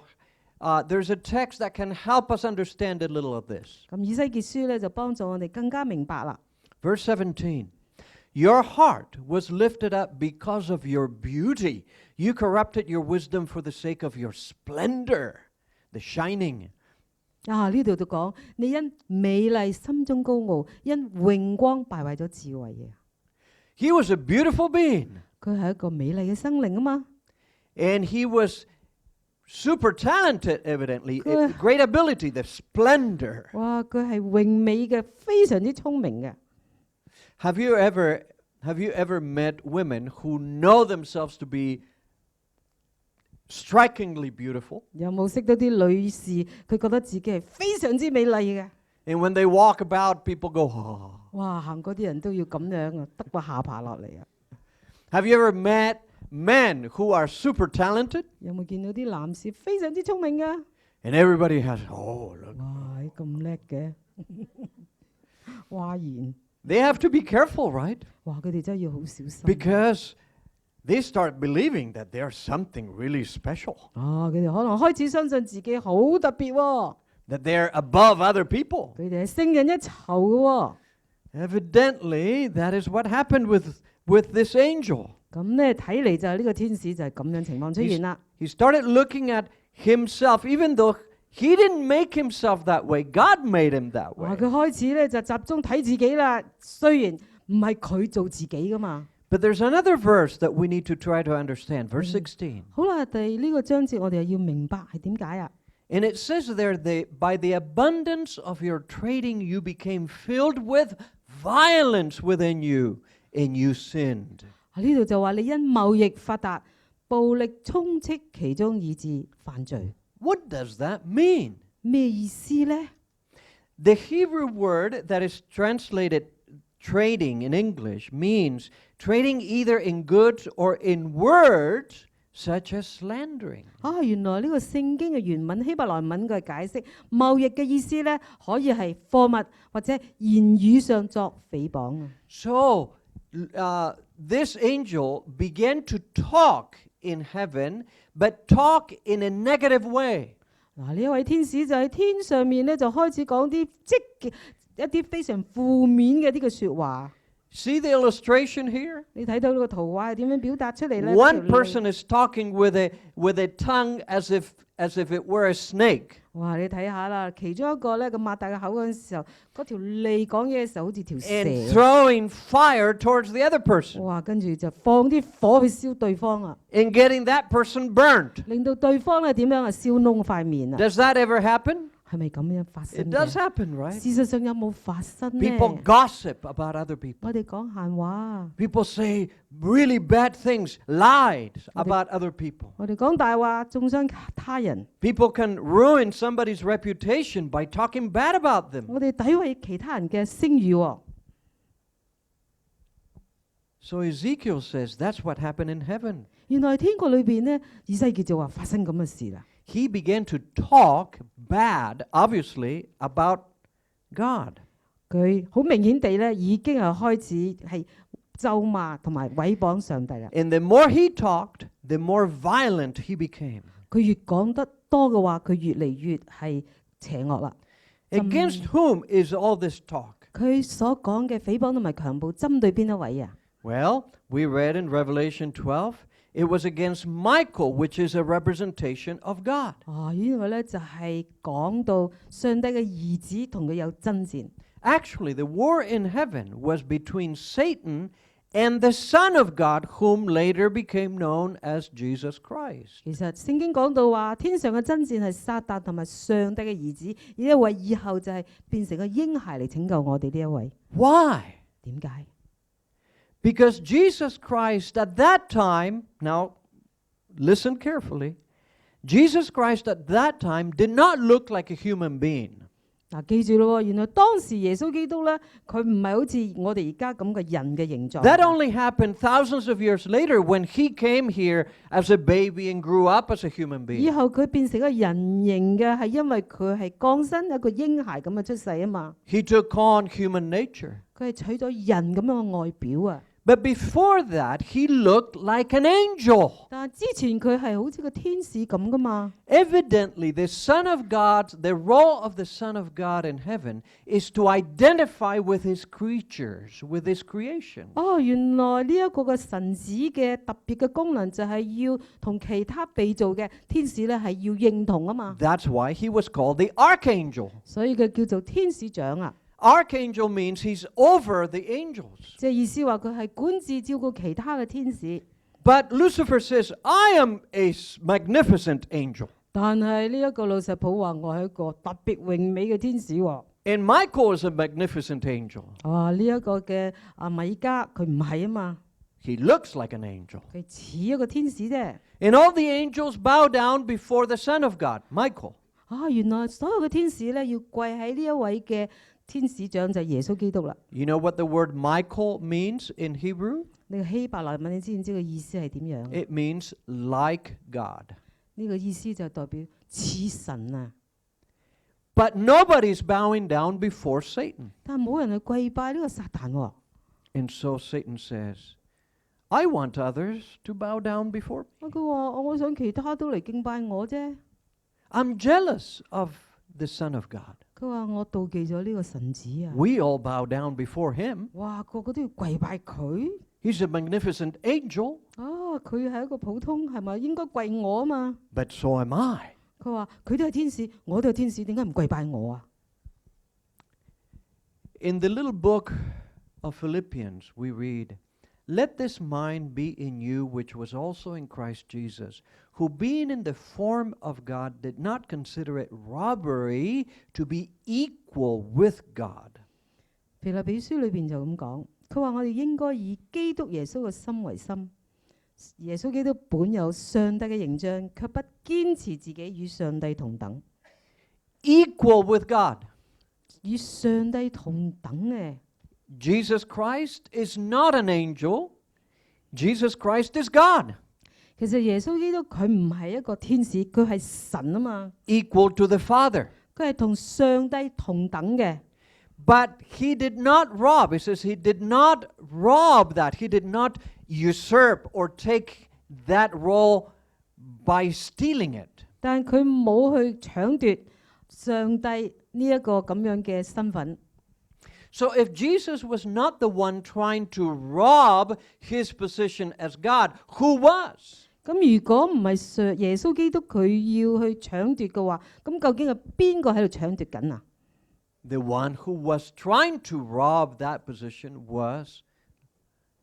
there's a text that can help us understand a little of this. 咁以西結書咧就幫助我哋更加明白啦。 Verse 17, your heart was lifted up because of your beauty. You corrupted your wisdom for the sake of your splendor, the shining. 呢度就講你因美麗心中高傲，因榮光敗壞咗智慧嘅。 He was a beautiful being. 佢係一個美麗嘅生靈啊嘛。 And he was super talented, evidently. Good. Great ability, the splendor. 哇！佢係榮美嘅，非常之聰明嘅。 Have you ever met women who know themselves to be strikingly beautiful? 有冇識到啲女士，佢覺得自己係非常之美麗嘅？ And when they walk about, people go, oh. 哇！行嗰啲人都要咁樣啊，得個下巴落嚟啊！ Have you ever met men who are super talented? 有冇見到啲男士非常之聰明嘅？ And everybody has, oh, look. 哇！咁叻嘅，嘩然！ They have to be careful, right? 哇！佢哋真係要好小心。 Because they start believing that they're something really special. 佢哋可能開始相信自己好特別喎， That they're above other people. 佢哋係勝人一籌嘅喎。 Evidently, that is what happened with this angel. 咁咧睇嚟就係呢個天使就係咁樣情況出現啦。 He started looking at himself, even though he didn't make himself that way. God made him that 哇！ way. 佢開始咧就集中睇自己啦，雖然唔係佢做自己噶嘛。 But there's another verse that we need to try to understand. Verse 16. 好啦，第呢個章節我哋又要明白係點解啊？ And it says there, by the abundance of your trading, you became filled with violence within you, and you sinned. 呢度就話你因貿易發達，暴力充斥其中，以致犯罪。 What does that mean? 咩意思呢？ The Hebrew word that is translated trading in English means trading either in goods or in words, such as slandering. 原來呢個聖經嘅原文希伯來文嘅解釋，貿易嘅意思咧，可以係貨物或者言語上作誹謗啊。 So, this angel began to talk in heaven, but talk in a negative way. 呢一位天使就喺天上面咧，就開始講啲積極一啲非常負面嘅呢個説話。 See the illustration here? 你睇到呢個圖畫係點樣表達出嚟咧？ One person is talking with a tongue as if it were a snake. 哇！你睇下啦，其中一個咧，咁擘大個口嗰陣時候，嗰條脷講嘢嘅時候好似條 And 蛇。 throwing fire towards the other person. 哇！跟住就放啲火去燒對方啊， And getting that person burnt. 令到對方咧點樣啊燒燶塊面啊？ Does that ever happen? 係咪咁樣發生 It does 嘅？ happen, right? 事實上有冇發生呢？ People gossip about other people. 我哋講閒話， People say really bad things, lied about other people. 我哋講大話，中傷他人， People can ruin somebody's reputation by talking bad about them. 我哋詆毀其他人嘅聲譽喎。 So Ezekiel says that's what happened in heaven. 原來天國裏邊呢，以西結就話發生咁嘅事啦。 He began to talk bad, obviously, about God. 佢好明顯地咧，已經係開始係咒罵同埋毀謗上帝啦。 And the more he talked, the more violent he became. 佢越講得多嘅話，佢越嚟越係邪惡啦。 Against whom is all this talk? 佢所講嘅誹謗同埋強暴，針對邊一位啊？ Well, we read in Revelation 12, it was against Michael, which is a representation of God. 呢個咧就係講到上帝嘅兒子同佢有爭戰。 Actually, the war in heaven was between Satan and the Son of God, whom later became known as Jesus Christ. 其實聖經講到話，天上嘅爭戰係撒旦同埋上帝嘅兒子，呢一位以後就係變成個嬰孩嚟拯救我哋呢一位。 Why? 點解？ Because Jesus Christ at that time, now listen carefully, Jesus Christ at that time did not look like a human being. 嗱，記住咯，原來當時耶穌基督咧，佢唔係好似我哋而家咁嘅人嘅形狀。That only happened thousands of years later when he came here as a baby and grew up as a human 以 being. 後佢變成一個人形嘅，係因為佢係降生一個嬰孩咁嘅出世啊嘛。He took on human nature. 佢係取咗人咁樣嘅外表啊。But before that, he looked like an angel. 但係之前佢係好似個天使咁噶嘛。Evidently, the Son of God, the role of the Son of God in heaven is to identify with his creatures, with his creation. 哦，原來呢一個嘅神子嘅特別嘅功能就係要同其他被造嘅天使咧係要認同啊嘛。 That's why he was called the archangel. 所以佢叫做天使長啊。Archangel means he's over the angels. 即係意思話佢係管治照顧其他嘅天使。 But Lucifer says, I am a magnificent angel. 但係呢一個路石普話我係一個特別榮美嘅天使喎。And Michael is a magnificent angel. 呢一個嘅米迦佢唔係啊嘛， He looks like an angel. 佢似一個天使啫。 And all the angels bow down before the Son of God, Michael. 原來所有嘅天使咧要跪喺呢一位嘅天使長就係耶穌基督啦。 You know what the word Michael means in Hebrew? 呢個希伯來文你知唔知個意思係點樣？ It means like God. 呢個意思就代表似神啊。 But nobody's bowing down before Satan. 但係冇人去跪拜呢個撒旦喎。 And so Satan says, I want others to bow down before me. 佢話我想其他都嚟敬拜我啫。 I'm jealous of the Son of God. 佢話我妒忌咗呢個神子啊。 We all bow down before him. 哇，個個都要跪拜佢。 He's a magnificent angel, 佢係一個普通，係咪應該跪我啊嘛？ but so am I. 佢話佢都係天使，我都係天使，點解唔跪拜我啊？ In the little book of Philippians, we read, Let this mind be in you, which was also in Christ Jesus, who being in the form of God did not consider it robbery to be equal with God. 腓立比書裏邊就咁講，佢話我哋應該以基督耶穌嘅心為心。耶穌基督本有上帝嘅形象，卻不堅持自己與上帝同等。 Equal with God. 與上帝同等嘅。 Jesus Christ is not an angel. Jesus Christ is God. 其實耶穌基督佢唔係一個天使，佢係神啊嘛。 Equal to the Father. 佢係同上帝同等嘅。 But he did not rob. It says he did not rob that. He did not usurp or take that role by stealing it. 但佢冇去搶奪上帝呢一個咁樣嘅身份。 So if Jesus was not the one trying to rob his position as God, who was? 咁如果唔係耶穌基督佢要去搶奪嘅話，咁究竟係邊個喺度搶奪緊啊？ The one who was trying to rob that position was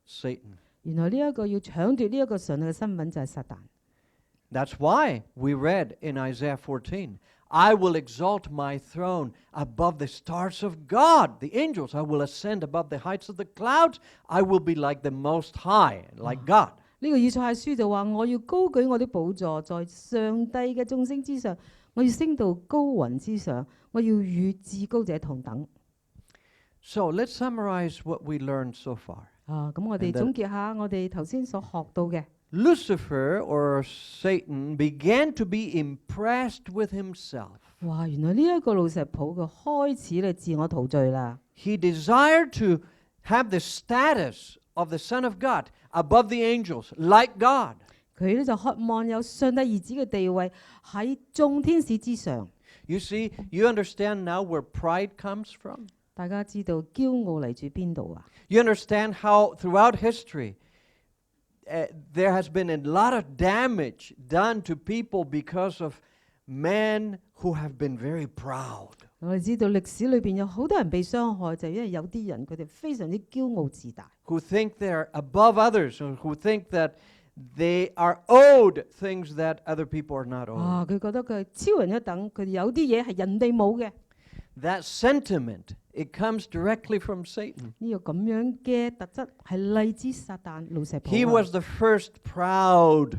Satan. 原來呢一個要搶奪呢一個上帝嘅身份就係撒旦。 That's why we read in Isaiah 14, I will exalt my throne above the stars of God, the angels. I will ascend above the heights of the clouds. I will be like the Most High, like God. 呢個以賽亞書就話：我要高舉我啲寶座在上帝嘅眾星之上，我要升到高雲之上，我要與至高者同等。 So let's summarize what we learned so far. 咁我哋總結下我哋頭先所學到嘅。 Lucifer, or Satan, began to be impressed with himself. 哇！原來呢一個路石普佢開始咧自我陶醉啦。 He desired to have the status of the Son of God above the angels, like God. 佢咧就渴望有上帝兒子嘅地位喺眾天使之上。 You see, you understand now where pride comes from? 大家知道驕傲嚟自邊度啊？ You understand how throughout history there has been a lot of damage done to people because of men who have been very proud. 我哋知道歷史裏邊有好多人被傷害，就因為有啲人佢哋非常之驕傲自大。 Who think they're above others, or who think that they are owed things that other people are not owed. 佢覺得佢係超人一等，佢哋有啲嘢係人哋冇嘅。 That sentiment, it comes directly from Satan. 呢個咁樣嘅特質係嚟自撒旦路石普。 He was the first proud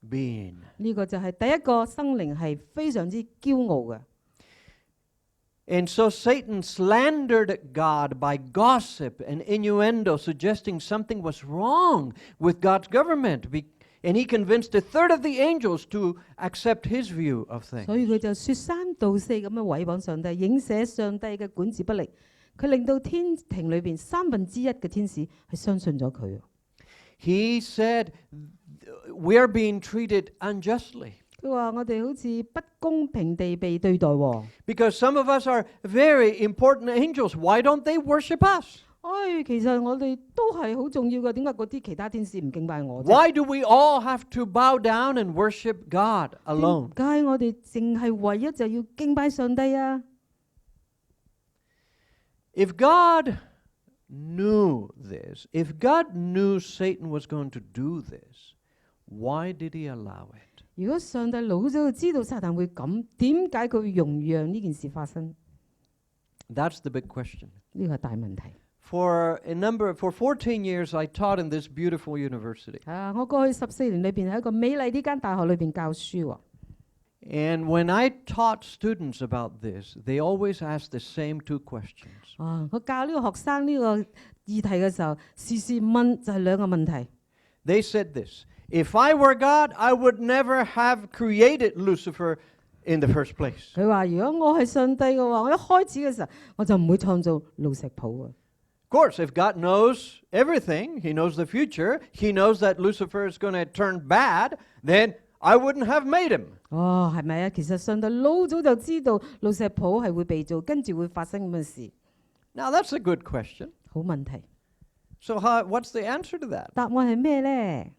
being. 呢個就係第一個生靈係非常之驕傲嘅。And so Satan slandered God by gossip and innuendo, suggesting something was wrong with God's government. And he convinced a third of the angels to accept his view of 所以 things. 佢就説三道四咁樣毀謗上帝，影射上帝嘅管治不力。佢令到天庭裏邊1/3嘅天使係相信咗佢。He said, we are being treated unjustly. 佢話我哋好似不公平地被對待喎。Because some of us are very important angels. Why don't they worship us? 其實我哋都係好重要嘅，點解嗰啲其他天使唔敬拜我啫？ Why do we all have to bow down and worship God alone? 點解我哋淨係唯一就要敬拜上帝啊？ If God knew this, if God knew Satan was going to do this, why did he allow it? 如果上帝老早就知道撒旦會咁，點解佢會容讓呢件事發生？ That's the big question. 呢個係大問題。For 14 years, I taught in this beautiful university. 我過去14年裏邊喺一個美麗呢間大學裏邊教書喎。And when I taught students about this, they always asked the same two questions. 我教呢個學生呢個議題嘅時候，時時問就係兩個問題。 They said this: if I were God, I would never have created Lucifer in the first place. 佢話：如果我係上帝嘅話，我一開始嘅時候我就唔會創造路石譜啊。 Of course, if God knows everything, he knows the future, he knows that Lucifer is going to turn bad, then I wouldn't have made him. 係咪啊？其實上帝老早就知道路石譜係會被造，跟住會發生咁嘅事。 Now, that's a good question. 好問題。 So what's the answer to that? 答案係咩呢？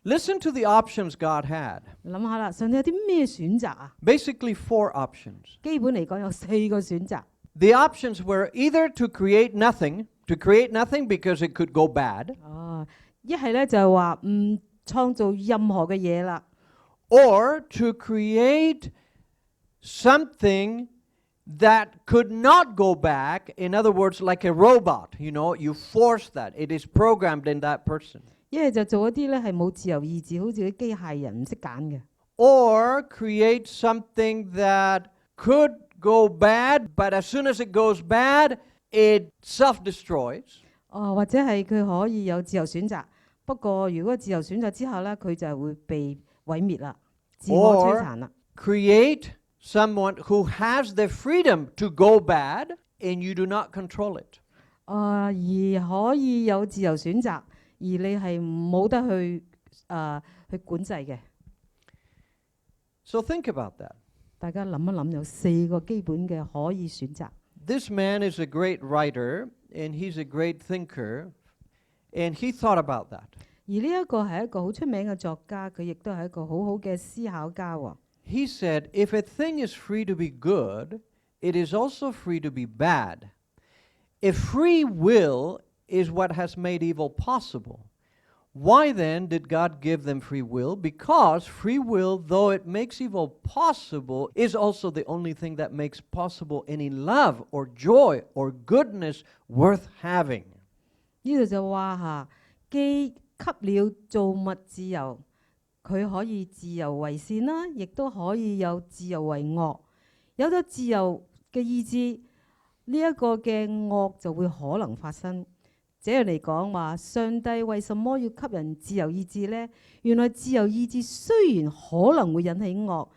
Listen to the options God had. 諗下啦，上帝有啲咩選擇啊？ Basically, 4 options. 基本嚟講有4個選擇。 The options were either to create nothing because it could go bad, 一係咧就係話唔創造任何嘅嘢啦， or to create something that could not go back. In other words, like a robot, you force that. It is programmed in that person. 一係就做一啲咧係冇自由意志，好似啲機械人唔識揀嘅。 Or create something that could go bad, but as soon as it goes bad, it self-destroys. 或者係佢可以有自由選擇，不過如果自由選擇之後咧，佢就會被毀滅啦，自我摧殘啦。 Create someone who has the freedom to go bad, and you do not control it. 而可以有自由選擇，而你係冇得去管制嘅。 So think about that. 大家諗一諗，有4個基本嘅可以選擇。 This man is a great writer, and he's a great thinker, and he thought about that. 而呢一個係一個好出名嘅作家，佢亦都係一個好好嘅思考家喎。 He said, if a thing is free to be good, it is also free to be bad. If free will is what has made evil possible, why then did God give them free will? Because free will, though it makes evil possible, is also the only thing that makes possible any love or joy or goodness worth having. 呢度就話既給了造物自由，佢可以自由為善啦，亦都可以有自由為惡。有咗自由嘅意志，呢一個嘅惡就會可能發生。這樣嚟講話，上帝為什麼要給人自由意志呢？原來自由意志雖然可能會引起惡，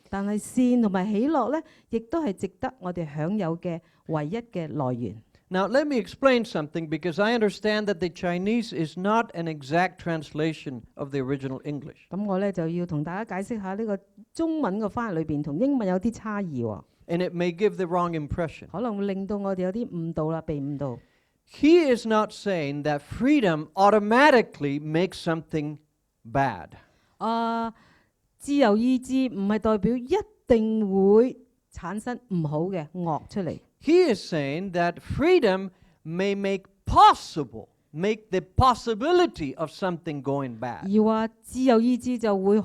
但係善同埋喜樂呢，亦都係值得我哋享有嘅唯一嘅來源。 Now, let me explain something, because I understand that the Chinese is not an exact translation of the original English. 咁我咧就要同大家解釋下呢個中文嘅翻譯裏邊同英文有啲差異喎， And it may give the wrong impression. 可能會令到我哋有啲誤導啦，被誤導。 He is not saying that freedom automatically makes something bad. 自由意志唔係代表一定會產生唔好嘅惡出嚟。 He is saying that freedom may make the possibility of something going bad. 而話自由意志就會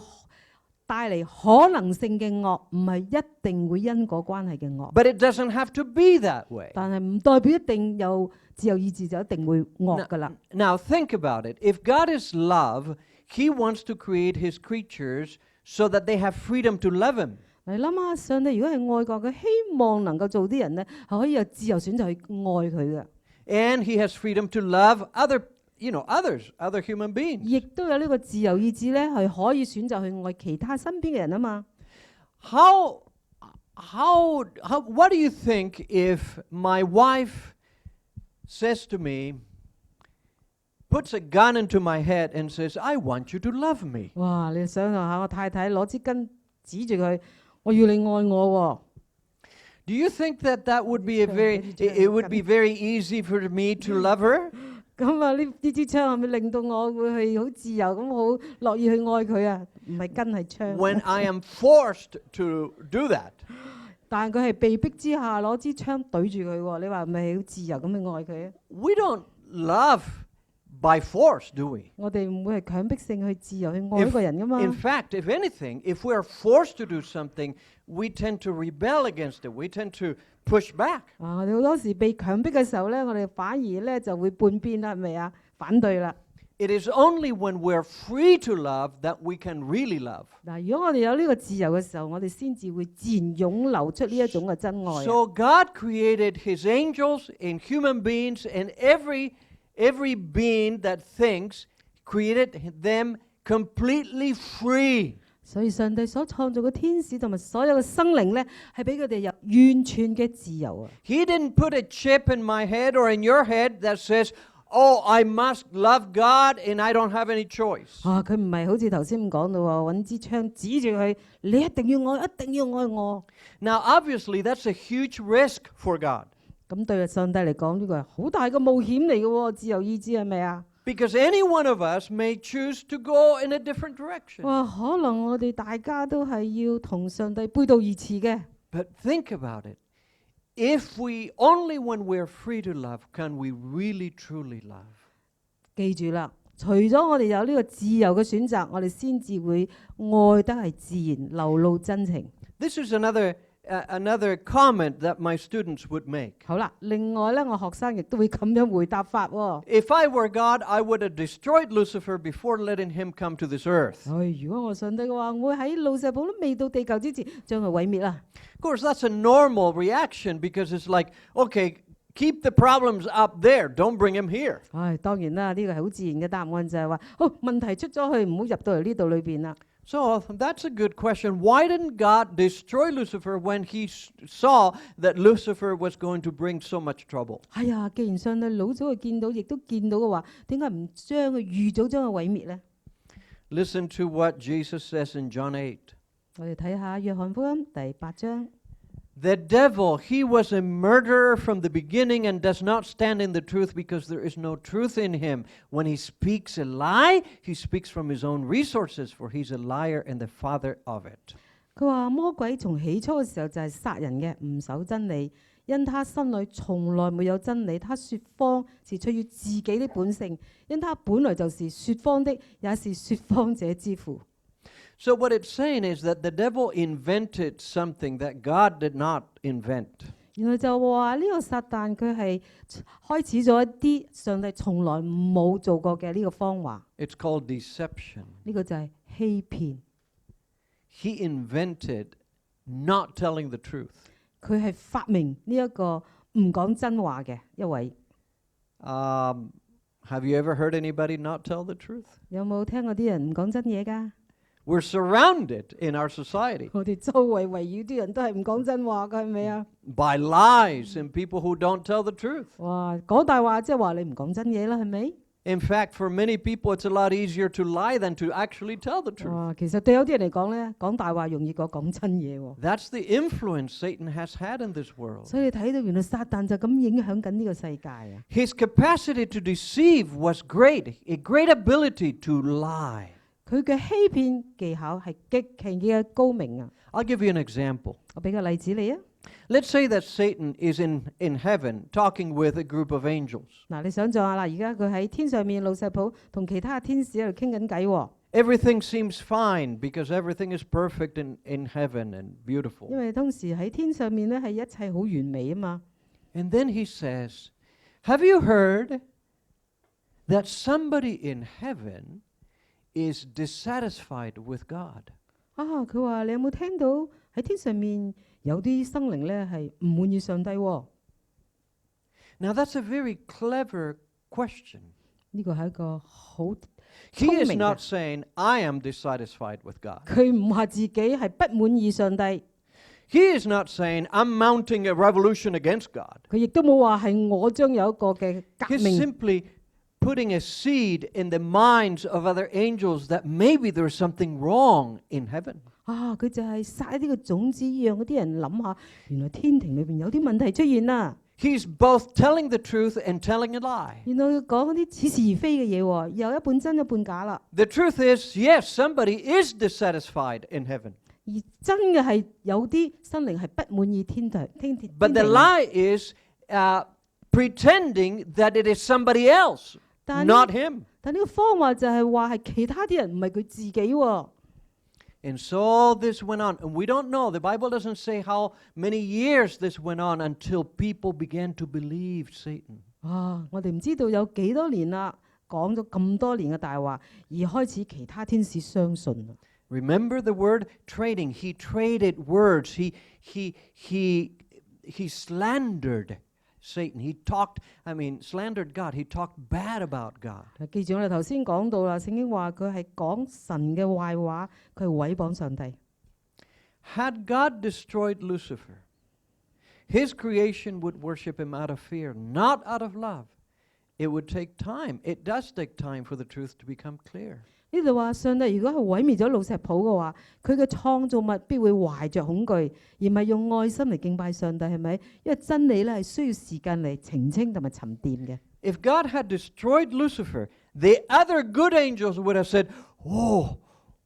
帶嚟可能性嘅惡，唔係一定會因果關係嘅惡。 But it doesn't have to be that way. 但係唔代表一定有自由意志就一定會惡㗎啦。 Now think about it. If God is love, He wants to create His creatures so that they have freedom to love Him. 你諗下，上帝如果係愛國，佢希望能夠做啲人咧係可以有自由選擇去愛佢嘅， And he has freedom to love other human beings. 亦都有呢個自由意志咧係可以選擇去愛其他身邊嘅人啊嘛。What do you think if my wife says to me, puts a gun into my head and says, I want you to love me? 哇！你想象下，我太太攞支根指住佢，我要你愛我 Do you think that would be it would be very easy for me to love her? 喎。咁啊，呢支槍係咪令到我會係好自由咁，好樂意去愛佢啊？唔係根係槍。When I am forced to do that, 但係佢係被逼之下攞支槍對住佢喎，你話係咪好自由咁去愛佢啊？ we don't love by force, do we? 我哋唔會係強迫性去自由去愛一個人噶嘛。 In fact, if anything, if we are forced to do something, we tend to rebel against it. We tend to push back. 我哋好多時被強迫嘅時候咧，我哋反而咧就會叛變啦，係咪啊？反對啦。It is only when we're free to love that we can really love. 嗱，如果我哋有呢個自由嘅時候，我哋先至會自然湧流出呢一種嘅真愛啊。 So God created His angels and human beings, and every being that thinks, created them completely free. 所以上帝所創造嘅天使同埋所有嘅生靈咧，係俾佢哋有完全嘅自由啊！ He didn't put a chip in my head or in your head that says, oh, I must love God and I don't have any choice. 佢唔係好似頭先咁講到喎，揾支槍指住佢，你一定要愛，一定要愛我。 Now, obviously, that's a huge risk for God. 咁對上帝嚟講，呢個係好大嘅冒險嚟嘅喎，自由意志係咪啊？ Because any one of us may choose to go in a different direction. 哇！可能我哋大家都係要同上帝背道而馳嘅。 But think about it. If we only when we're free to love can we really truly love. 記住啦，除咗我哋有呢個自由嘅選擇，我哋先至會愛得係自然，流露真情。 This is another comment that my students would make. 好啦，另外咧，我學生亦都會咁樣回答法喎。 If I were God, I would have destroyed Lucifer before letting him come to this earth. 如果我上帝嘅話，我會喺路石堡都未到地球之前，將佢毀滅啦。 Of course, that's a normal reaction because it's like, okay, keep the problems up there. Don't bring him here. 當然啦，呢個係好自然嘅答案就係話，問題出咗去，唔好入到嚟呢度裏邊啦。 So that's a good question. Why didn't God destroy Lucifer when he saw that Lucifer was going to bring so much trouble? 既然上帝老早就見到，亦都見到嘅話，點解唔將佢預早將佢毀滅呢？ Listen to what Jesus says in John 8. 我哋睇下約翰福音第8章。 The devil, he was a murderer from the beginning and does not stand in the truth because there is no truth in him. When he speaks a lie, he speaks from his own resources, for he's a liar and the father of it. 佢話魔鬼從起初嘅時候就係殺人嘅，唔守真理，因他心裏從來沒有真理。他說謊是出於自己的本性，因他本來就是說謊的，也是說謊者之父。 So what it's saying is that the devil invented something that God did not invent. 原來就話呢個撒旦佢係開始咗一啲上帝從來冇做過嘅呢個謊話。 It's called deception. 呢個就係欺騙。 He invented not telling the truth. 佢係發明呢一個唔講真話嘅一位。Have you ever heard anybody not tell the truth? 有冇聽過啲人唔講真嘢㗎？ We're surrounded in our society 我哋周圍圍繞啲人都係唔講真話㗎，係咪啊？ by lies and people who don't tell the truth. 哇，講大話即係話你唔講真嘢啦，係咪？ In fact, for many people, it's a lot easier to lie than to actually tell the truth. 哇，其實對有啲人嚟講咧，講大話容易過講真嘢喎。 That's the influence Satan has had in this world. 所以你睇到原來撒旦就咁影響緊呢個世界啊！ His capacity to deceive was great, a great ability to lie. 佢嘅欺騙技巧係極其嘅高明啊！ I'll give you an example. 我俾個例子你啊！ Let's say that Satan is in heaven talking with a group of angels. 嗱，你想象下啦，而家佢喺天上面路石堡同其他天使喺度傾緊偈喎。 Everything seems fine because everything is perfect in heaven and beautiful. 因為當時喺天上面咧係一切好完美啊嘛。 And then he says, have you heard that somebody in heaven is dissatisfied with God? 佢話你有冇聽到喺天上面有啲生靈咧係唔滿意上帝喎。 Now that's a very clever question. 呢個係一個好 He 聰 is 明 not 嘅。 saying, I am dissatisfied with God. 佢唔話自己係不滿意上帝， He is not saying, I'm mounting a revolution against God. 佢亦都冇話係我將有一個嘅革 He's 命。 simply putting a seed in the minds of other angels that maybe there's something wrong in heaven. 佢就係撒一啲嘅種子，讓嗰啲人諗下，原來天庭裏邊有啲問題出現啦。 He's both telling the truth and telling a lie. 原來佢講嗰啲似是而非嘅嘢喎，有一半真一半假啦。 The truth is, yes, somebody is dissatisfied in heaven. 而真嘅係有啲生靈係不滿意天庭。 But the lie is pretending that it is somebody else, 但 not him. 但呢個方法就係話係其他啲人，唔係佢自己喎。 And so this went on. And we don't know. The Bible doesn't say how many years this went on until people began to believe Satan. 我哋唔知道有幾多年啦，講咗咁多年嘅大話，而開始其他天使相信啦。 Remember the word trading. He traded words. He slandered Satan. He slandered God. He talked bad about God. 記住我哋頭先講到啦，聖經話佢係講神嘅壞話，佢係毀謗上帝。 Had God destroyed Lucifer, his creation would worship him out of fear, not out of love. It would take time. It does take time for the truth to become clear. 呢度話上帝如果係毀滅咗路石譜嘅話，佢嘅創造物必會懷着恐懼，而唔係用愛心嚟敬拜上帝，係咪？因為真理咧係需要時間嚟澄清同埋沉澱嘅。 If God had destroyed Lucifer, the other good angels would have said, oh,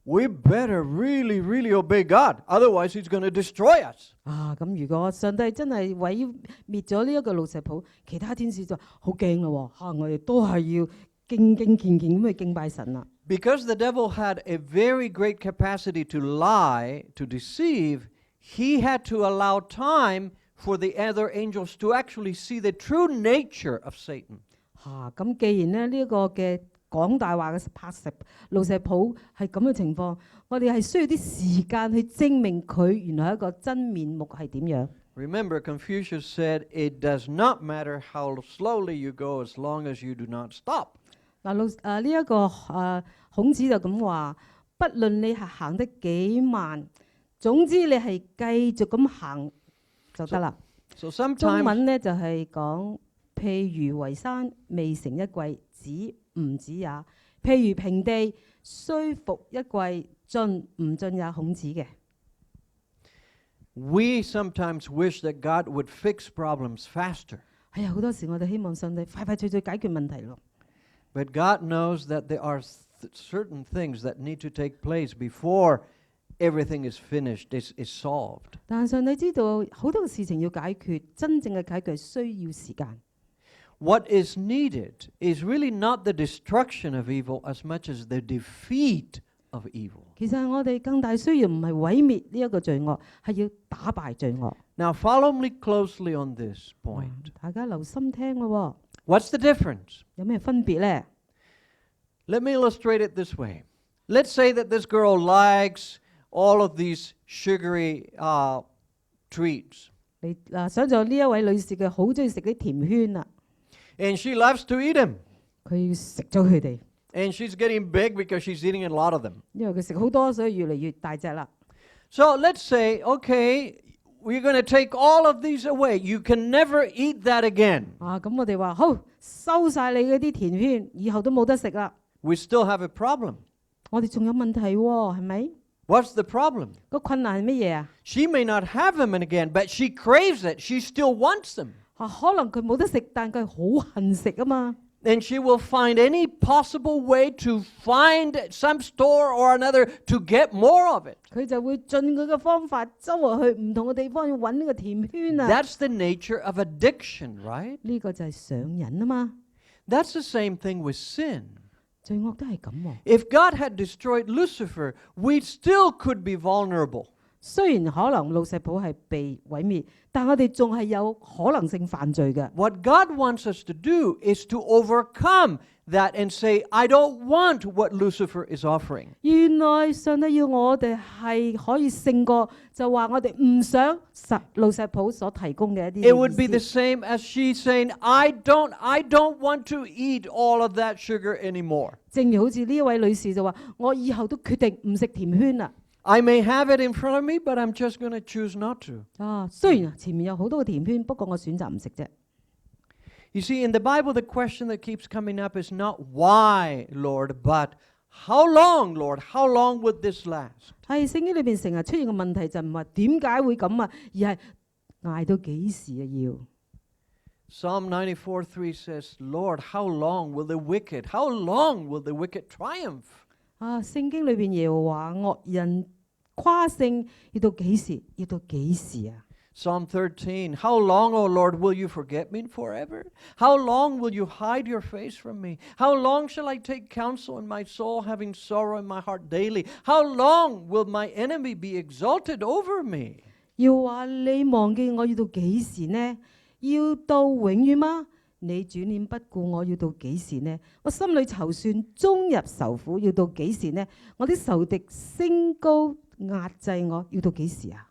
we better really, really obey God. Otherwise, he's going to destroy us. 咁如果上帝真係毀滅咗呢一個路石譜，其他天使就好驚咯喎，我哋都係要敬敬虔虔咁去敬拜神啦。 Because the devil had a very great capacity to lie, to deceive, he had to allow time for the other angels to actually see the true nature of Satan. 咁既然呢一個嘅講大話嘅拍石路石譜係咁嘅情況，我哋係需要啲時間去證明佢原來一個真面目係點樣。 Remember, Confucius said, it does not matter how slowly you go as long as you do not stop. 呢一個孔子就咁話，不論你係行得幾慢，總之你係繼續咁行就得啦。 So 中 sometimes 文咧就係講，譬如圍山未成一季，子唔子也；譬如平地雖復一季，進唔進也。孔子嘅。 we sometimes wish that God would fix problems faster. 好多時我哋希望上帝快快脆脆解決問題咯。 But God knows that there are certain things that need to take place before everything is finished, is solved. 但上帝知道好多事情要解決，真正嘅解決需要時間。 What is needed is really not the destruction of evil as much as the defeat of evil. 其實我哋更大需要唔係毀滅呢一個罪惡，係要打敗罪惡。 Now follow me closely on this point. 大家留心聽咯。 What's the difference? 有咩分別呢？ Let me illustrate it this way. Let's say that this girl likes all of these sugary treats. 你想象呢一位女士嘅好中意食啲甜圈啊， And she loves to eat them. 佢食咗佢哋， And she's getting big because she's eating a lot of them. 因為佢食好多，所以越嚟越大隻啦。 So let's say, okay, we're going to take all of these away. You can never eat that again. 咁我哋話好，收晒你嗰啲甜圈，以後都冇得食啦。 We still have a problem. 我哋仲有問題喎，係咪？ What's the problem? 個困難係乜嘢啊？ She may not have them again, but she craves it. She still wants them. 可能佢冇得食，但佢好恨食啊嘛。 And she will find any possible way to find some store or another to get more of it. 佢就會盡佢嘅方法，周圍去唔同嘅地方要揾呢個甜圈啊。 That's the nature of addiction, right? 呢個就係上癮啊嘛。 That's the same thing with sin. 罪惡都係咁喎。 If God had destroyed Lucifer, we still could be vulnerable. 雖然可能路石堡係被毀滅，但我哋仲係有可能性犯罪嘅。What God wants us to do is to overcome that and say, I don't want what Lucifer is offering. 原來上帝要我哋係可以勝過，就話我哋唔想路石堡所提供嘅一啲 It would be 意 the 思。 same as she saying, I don't want to eat all of that sugar anymore. 正如好似呢一位女士就話：我以後都決定唔食甜圈啦。 I may have it in front of me, but I'm just going to choose not to. 雖然前面有好多個甜圈，不過我選擇唔食啫。 You see, in the Bible, the question that keeps coming up is not why, Lord, but how long, Lord? How long would this last? 係聖經裏邊成日出現嘅問題就唔係點解會咁啊，而係捱到幾時啊要？ Psalm 94:3 says, Lord, how long will the wicked triumph? 聖經裏邊耶和華惡人誇勝要到幾時？要到幾時啊？ Psalm 13, how long, O Lord, will you forget me forever? How long will you hide your face from me? How long shall I take counsel in my soul, having sorrow in my heart daily? How long will my enemy be exalted over me? 要話你忘記我要到幾時呢？要到永遠嗎？你轉臉不顧我要到幾時呢？我心裏籌算，終日受苦要到幾時呢？我啲仇敵升高壓制我要到幾時啊？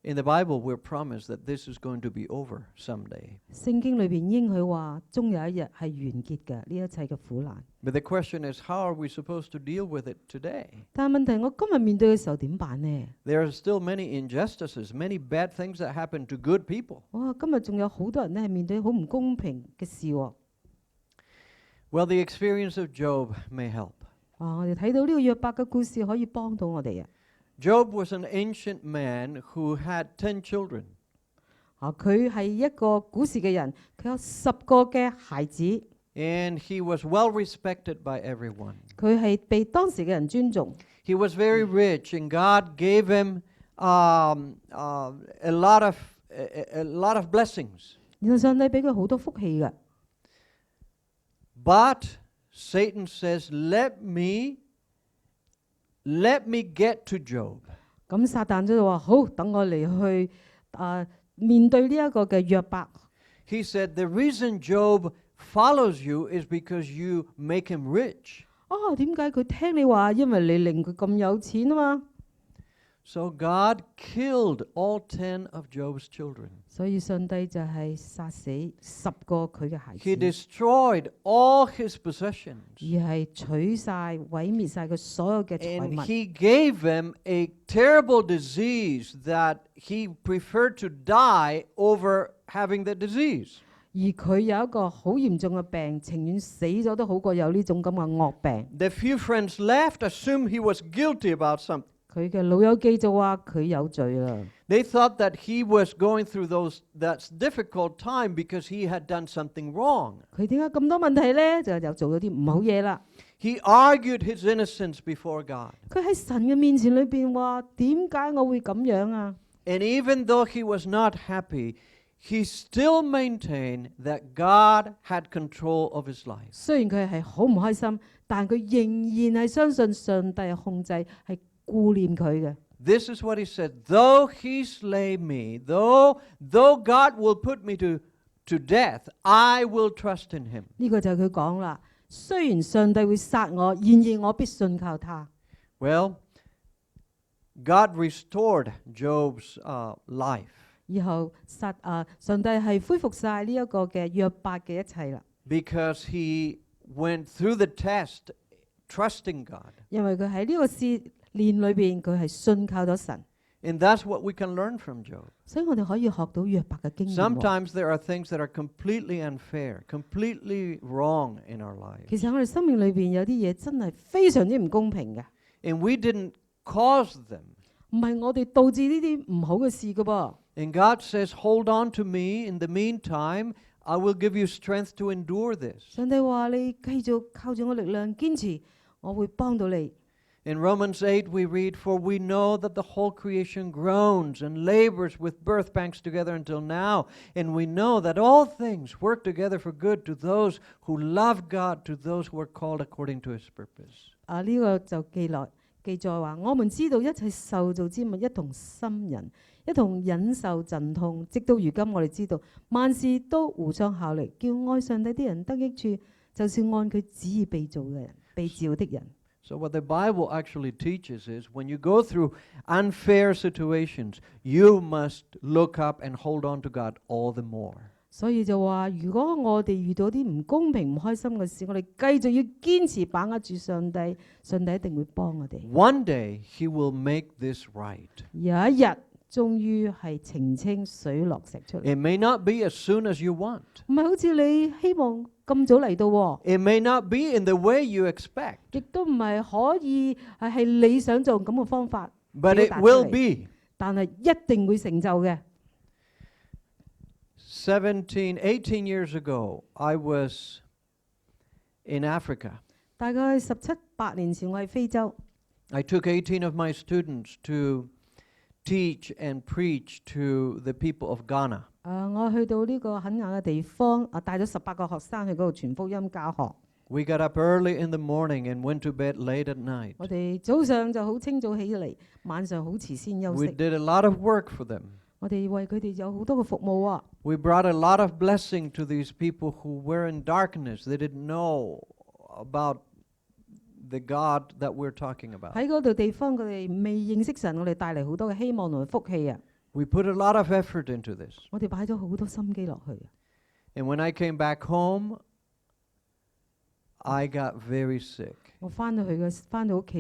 In the Bible, we're promised that this is going to be over someday. 聖經裏邊應許話，終有一日係完結嘅呢一切嘅苦難。 But the question is, how are we supposed to deal with it today? 但係問題，我今日面對嘅時候點辦呢？ There are still many injustices, many bad things that happen to good people. 哇！今日仲有好多人呢係面對好唔公平嘅事喎。 Well, the experience of Job may help. 我哋睇到呢個約伯嘅故事可以幫到我哋啊！ Job was an ancient man who had 10 children. 佢係一個古時嘅人，佢有10個嘅孩子。 And he was well respected by everyone. 佢係被當時嘅人尊重。 He was very rich, and God gave him a lot of blessings. 然後上帝俾佢好多福氣嘅。 But Satan says, let me get to Job. 咁撒旦就話：好，等我嚟去面對呢一個嘅約伯。 He said, the reason Job follows you is because you make him rich. 點解佢聽你話？因為你令佢咁有錢啊嘛。 So God killed all 10 of Job's children. 所以上帝就係殺死10個佢嘅孩子， He destroyed all his possessions. 而係取晒、毀滅晒佢所有嘅財 And 物。 he gave him a terrible disease that he preferred to die over having the disease. 而佢有一個好嚴重嘅病，情願死咗都好過有呢種咁嘅惡病。 The few friends left assumed he was guilty about something. 佢嘅老友記就話佢有罪啦。 They thought that he was going through that difficult time because he had done something wrong. 佢點解咁多問題呢？就又做咗啲唔好嘢啦。 He argued his innocence before God. 佢喺神嘅面前裏邊話：點解我會咁樣啊？ And even though he was not happy, he still maintained that God had control of his life. 雖然佢係好唔開心，但佢仍然係相信上帝嘅控制，係顧念佢嘅。 This is what he said, though he slay me, though God will put me to death, I will trust in him. 呢個就係佢講啦。雖然上帝會殺我，然而我必信靠他。 Well, God restored Job's life. 以後上帝係恢復晒呢一個嘅約伯嘅一切啦。 Because he went through the test trusting God. 因為佢喺呢個試煉裏邊，佢係信靠咗神。 And that's what we can learn from Job. 所以我哋可以學到約伯嘅經驗喎。 Sometimes there are things that are completely unfair, completely wrong in our lives. 其實我哋生命裏邊有啲嘢真係非常之唔公平嘅， And we didn't cause them. 唔係我哋導致呢啲唔好嘅事嘅噃。 And God says, hold on to me. In the meantime, I will give you strength to endure this. 上帝話：你繼續靠住我力量堅持，我會幫到你。 In Romans 8 we read, for we know that the whole creation groans and labors with birth pangs together until now. And we know that all things work together for good to those who love God, to those who are called according to his purpose. 呢個就記記載話：我們知道一切受造之物一同心人，一同忍受陣痛，直到如今我哋知道萬事都互相效力，叫愛上帝的人得益處，就是按佢旨意被造嘅人、被召的人。So what the Bible actually teaches is when you go through unfair situations, you must look up and hold on to God all the more. 所以就話，如果我哋遇到啲唔公平、唔開心嘅事，我哋繼續要堅持把握住上帝，上帝一定會幫我哋。One day He will make this right. 有一日，終於係澄清水落石出嚟。 It may not be as soon as you want. 唔係好似你希望咁早嚟到喎， It may not be in the way you expect, 亦都唔係可以係你想做咁嘅方法， but 表 it 達出 will 嚟， be. 但係一定會成就嘅。18 years ago, I was in Africa. 大概17、18年前，我喺非洲， I took 18 of my students to teach and preach to the people of Ghana. 我去到呢個很硬嘅地方，帶咗18個學生去嗰度傳福音教學。 We got up early in the morning and went to bed late at night. 我哋早上就好清早起嚟，晚上好遲先休 We 息。 did a lot of work for them. 我哋為佢哋有好多嘅服務啊！ We brought a lot of blessing to these people who were in darkness. They didn't know about the God that we're talking about. 喺嗰度地方，佢哋未認識神，我哋帶嚟好多嘅希望同埋福氣啊！ We put a lot of effort into this. 我哋擺咗好多心機落去啊！ And when I came back home, I got very sick. 我翻到屋企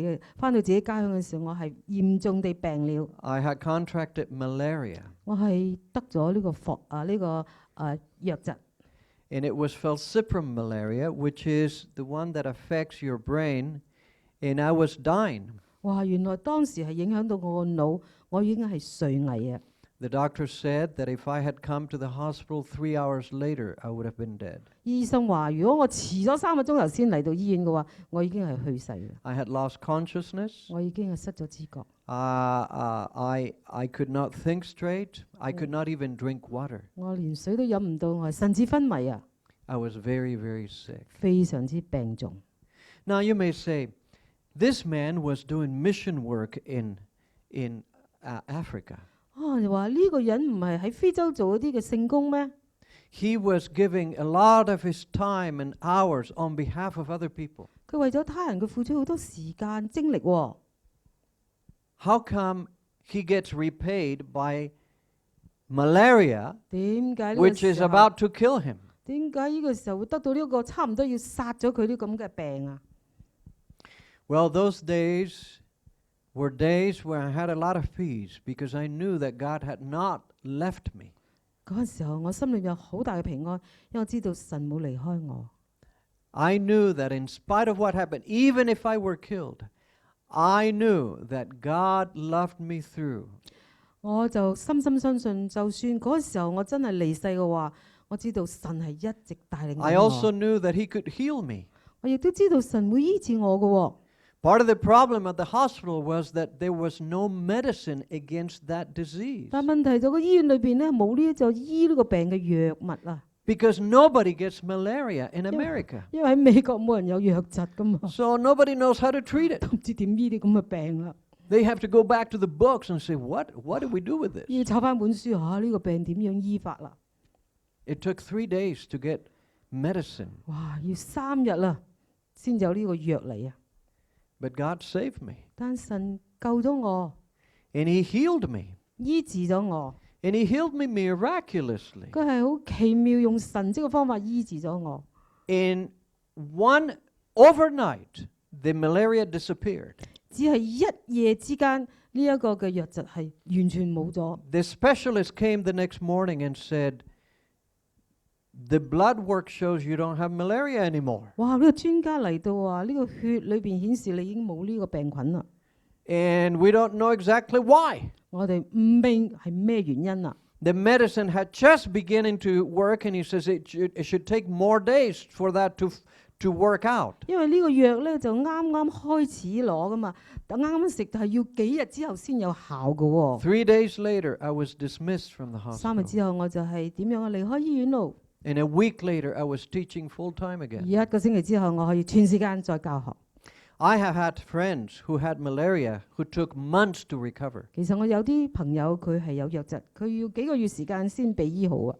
嘅，翻到自己家鄉嘅時候，我係嚴重地病了。 I had contracted malaria. 我係得咗呢個瘧疾， And it was falciparum malaria, which is the one that affects your brain. And I was dying. 哇！原來當時係影響到我個腦，我已經係垂危啊！ The doctor said that if I had come to the hospital 3 hours later, I would have been dead. 醫生話：如果我遲咗3個鐘頭先嚟到醫院嘅話，我已經係去世啦。 I had lost consciousness. 我已經係失咗知覺。 I could not think straight. I could not even drink water. 我連水都飲唔到，我係甚至昏迷啊！ I was very, very sick. 非常之病重。 Now you may say, this man was doing mission work in Africa. 你話呢個人唔係喺非洲做嗰啲嘅聖工咩？ He was giving a lot of his time and hours on behalf of other people. 佢為咗他人，佢付出好多時間精力喎。 How come he gets repaid by malaria, 點解呢個 which is 時候？ about to kill him? 點解呢個時候會得到呢個差唔多要殺咗佢啲咁嘅病啊？ Well, those days were days where I had a lot of peace because I knew that God had not left me. 嗰陣時候，我心裏有好大嘅平安，因為我知道神冇離開我。 I knew that in spite of what happened, even if I were killed, I knew that God loved me through. 我就深深相信，就算嗰個時候我真係離世嘅話，我知道神係一直帶領 I 緊 also 我。 knew that He could heal me. 我亦都知道神會醫治我嘅喎。 Part of the problem at the hospital was that there was no medicine against that disease 但問題就個醫院裏邊咧冇呢就醫呢個病嘅藥物啊， because nobody gets malaria in America. 因為喺美國冇人有瘧疾噶嘛， So nobody knows how to treat it. 都唔知點醫啲咁嘅病啦。 They have to go back to the books and say, what do we do with this? 要抄翻本書嚇，呢個病點樣醫法啦？ It took 3 days to get medicine, 哇！要3日啦，先有呢個藥嚟啊！ but God saved me 但神救咗我， and He healed me 醫治咗我， and He healed me miraculously. 佢係好奇妙用神蹟嘅方法醫治咗我。 In one overnight, the malaria disappeared. 只係一夜之間，呢一個嘅瘧疾係完全冇咗。 The specialist came the next morning and said, the blood work shows you don't have malaria anymore. 哇！呢個專家嚟到話，呢個血裏邊顯示你已經冇呢個病菌啦。 And we don't know exactly why. 我哋唔明係咩原因啊？ The medicine had just beginning to work, and he says it should take more days for that to work out. 因為呢個藥咧就啱啱開始攞噶嘛，但啱啱食係要幾日之後先有效噶喎。 3 days later, I was dismissed from the 3日 hospital. 之後我就係點樣啊離開醫院咯。 And a week later, I was teaching full time again. 1個星期之後，我可以全時間再教學。I have had friends who had malaria who took months to recover. 其實我有啲朋友佢係有瘧疾，佢要幾個月時間先被醫好啊。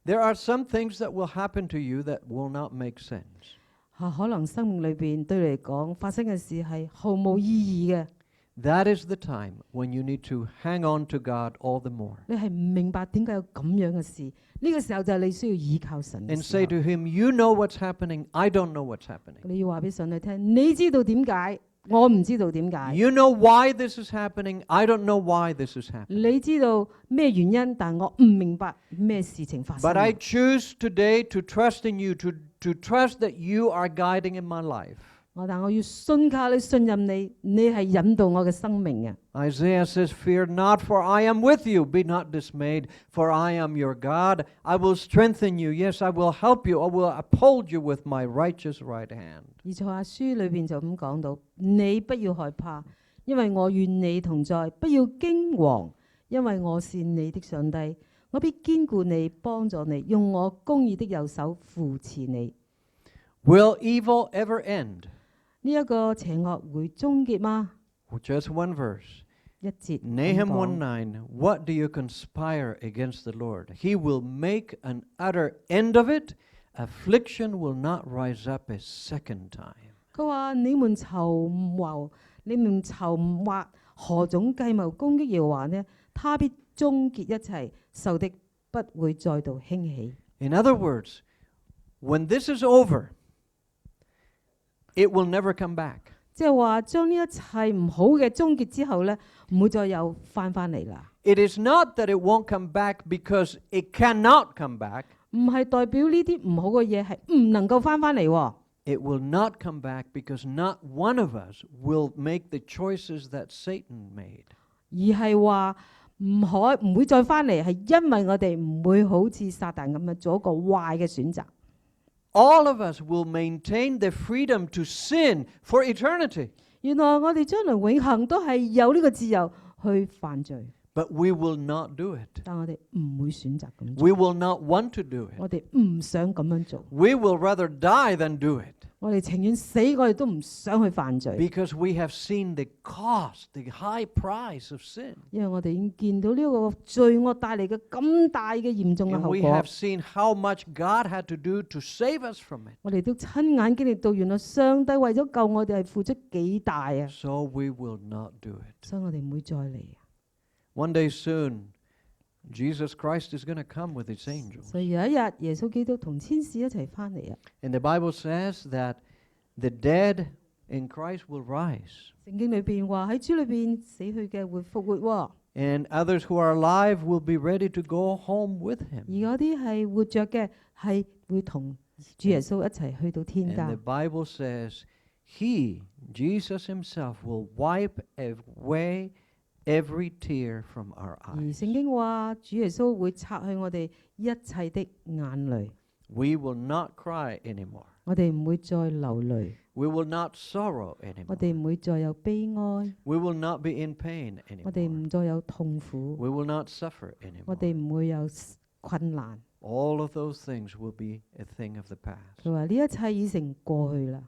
There are some things that will happen to you that will not make sense. 可能生命裏邊對你嚟講發生嘅事係毫無意義嘅。That is the time when you need to hang on to God all the more. 你係唔明白點解有咁樣嘅事，呢個時候就係你需要依靠神嘅 And 時 say 候。 to Him, you know what's happening, I don't know what's happening. 你要話俾上帝聽，你知道點解，我唔知道點解。 You know why this is happening, I don't know why this is happening. 你知道咩原因，但我唔明白咩事情發生。 But I choose today to trust in you, to trust that you are guiding in my life. 但我要信靠你，信任你，你係引導我嘅生命嘅。 Isaiah says, fear not, for I am with you. Be not dismayed, for I am your God. I will strengthen you. Yes, I will help you. I will uphold you with my righteous right hand. 以賽亞書裏邊就咁講到，你不要害怕，因為我與你同在；不要驚惶，因為我是你的上帝，我必堅固你，幫助你，用我公義的右手扶持你。 Will evil ever end? 呢一個邪惡會終結嗎？ Just one verse. 一節咁 Nahum 講 1:9. What do you conspire against the Lord? He will make an utter end of it. Affliction will not rise up a second time. 佢話：你們籌劃何種計謀攻擊耶和華呢？他必終結一切，仇敵不會再度興起。 In other words, when this is over, it will never come back. 即係話將呢一切唔好嘅終結之後呢，唔會再有翻嚟啦。 It is not that it won't come back because it cannot come back. 唔係代表呢啲唔好嘅嘢係唔能夠翻嚟喎。 It will not come back because not one of us will make the choices that Satan made. 而係話唔會再翻嚟，係因為我哋唔會好似撒旦咁樣做一個壞嘅選擇。 All of us will maintain the freedom to sin for eternity. 原來我哋將來永恆都係有呢個自由去犯罪， But we will not do it. 但我哋唔會選擇咁做。 We will not want to do it. 我哋唔想咁樣做， We will rather die than do it 我哋情願死，我哋都唔想去犯罪， because we have seen the cost, the high price of sin. 因為我哋已經見到呢個罪惡帶嚟嘅咁大嘅嚴重嘅 And 後 we 果 have。seen how much God had to do to save us from it. 我哋都親眼經歷到，原來上帝為咗救我哋係付出幾大啊！ So we will not do it. 所以我哋唔會再嚟。 One day soon, Jesus Christ is going to come with his angels. 所以有一日，耶穌基督同天使一齊翻嚟啊！ And the Bible says that the dead in Christ will rise. 聖經裏邊話喺主裏邊死去嘅會復活喎， And others who are alive will be ready to go home with 而 him. 嗰啲係活着嘅係會同主耶穌一齊去到天 And the 家。 Bible says he, Jesus himself, will wipe away every tear from our 而 eyes. 聖經話主耶穌會擦去我哋一切的眼淚， We will not cry anymore. 我哋唔會再流淚， We will not sorrow 我 anymore. 哋唔會再有悲哀， We will not be in pain 我哋 anymore. 唔再有痛苦， We will not suffer 我 anymore. 哋唔會有困難。 All of those things will be a thing of the past. 佢話呢一切已成過去啦。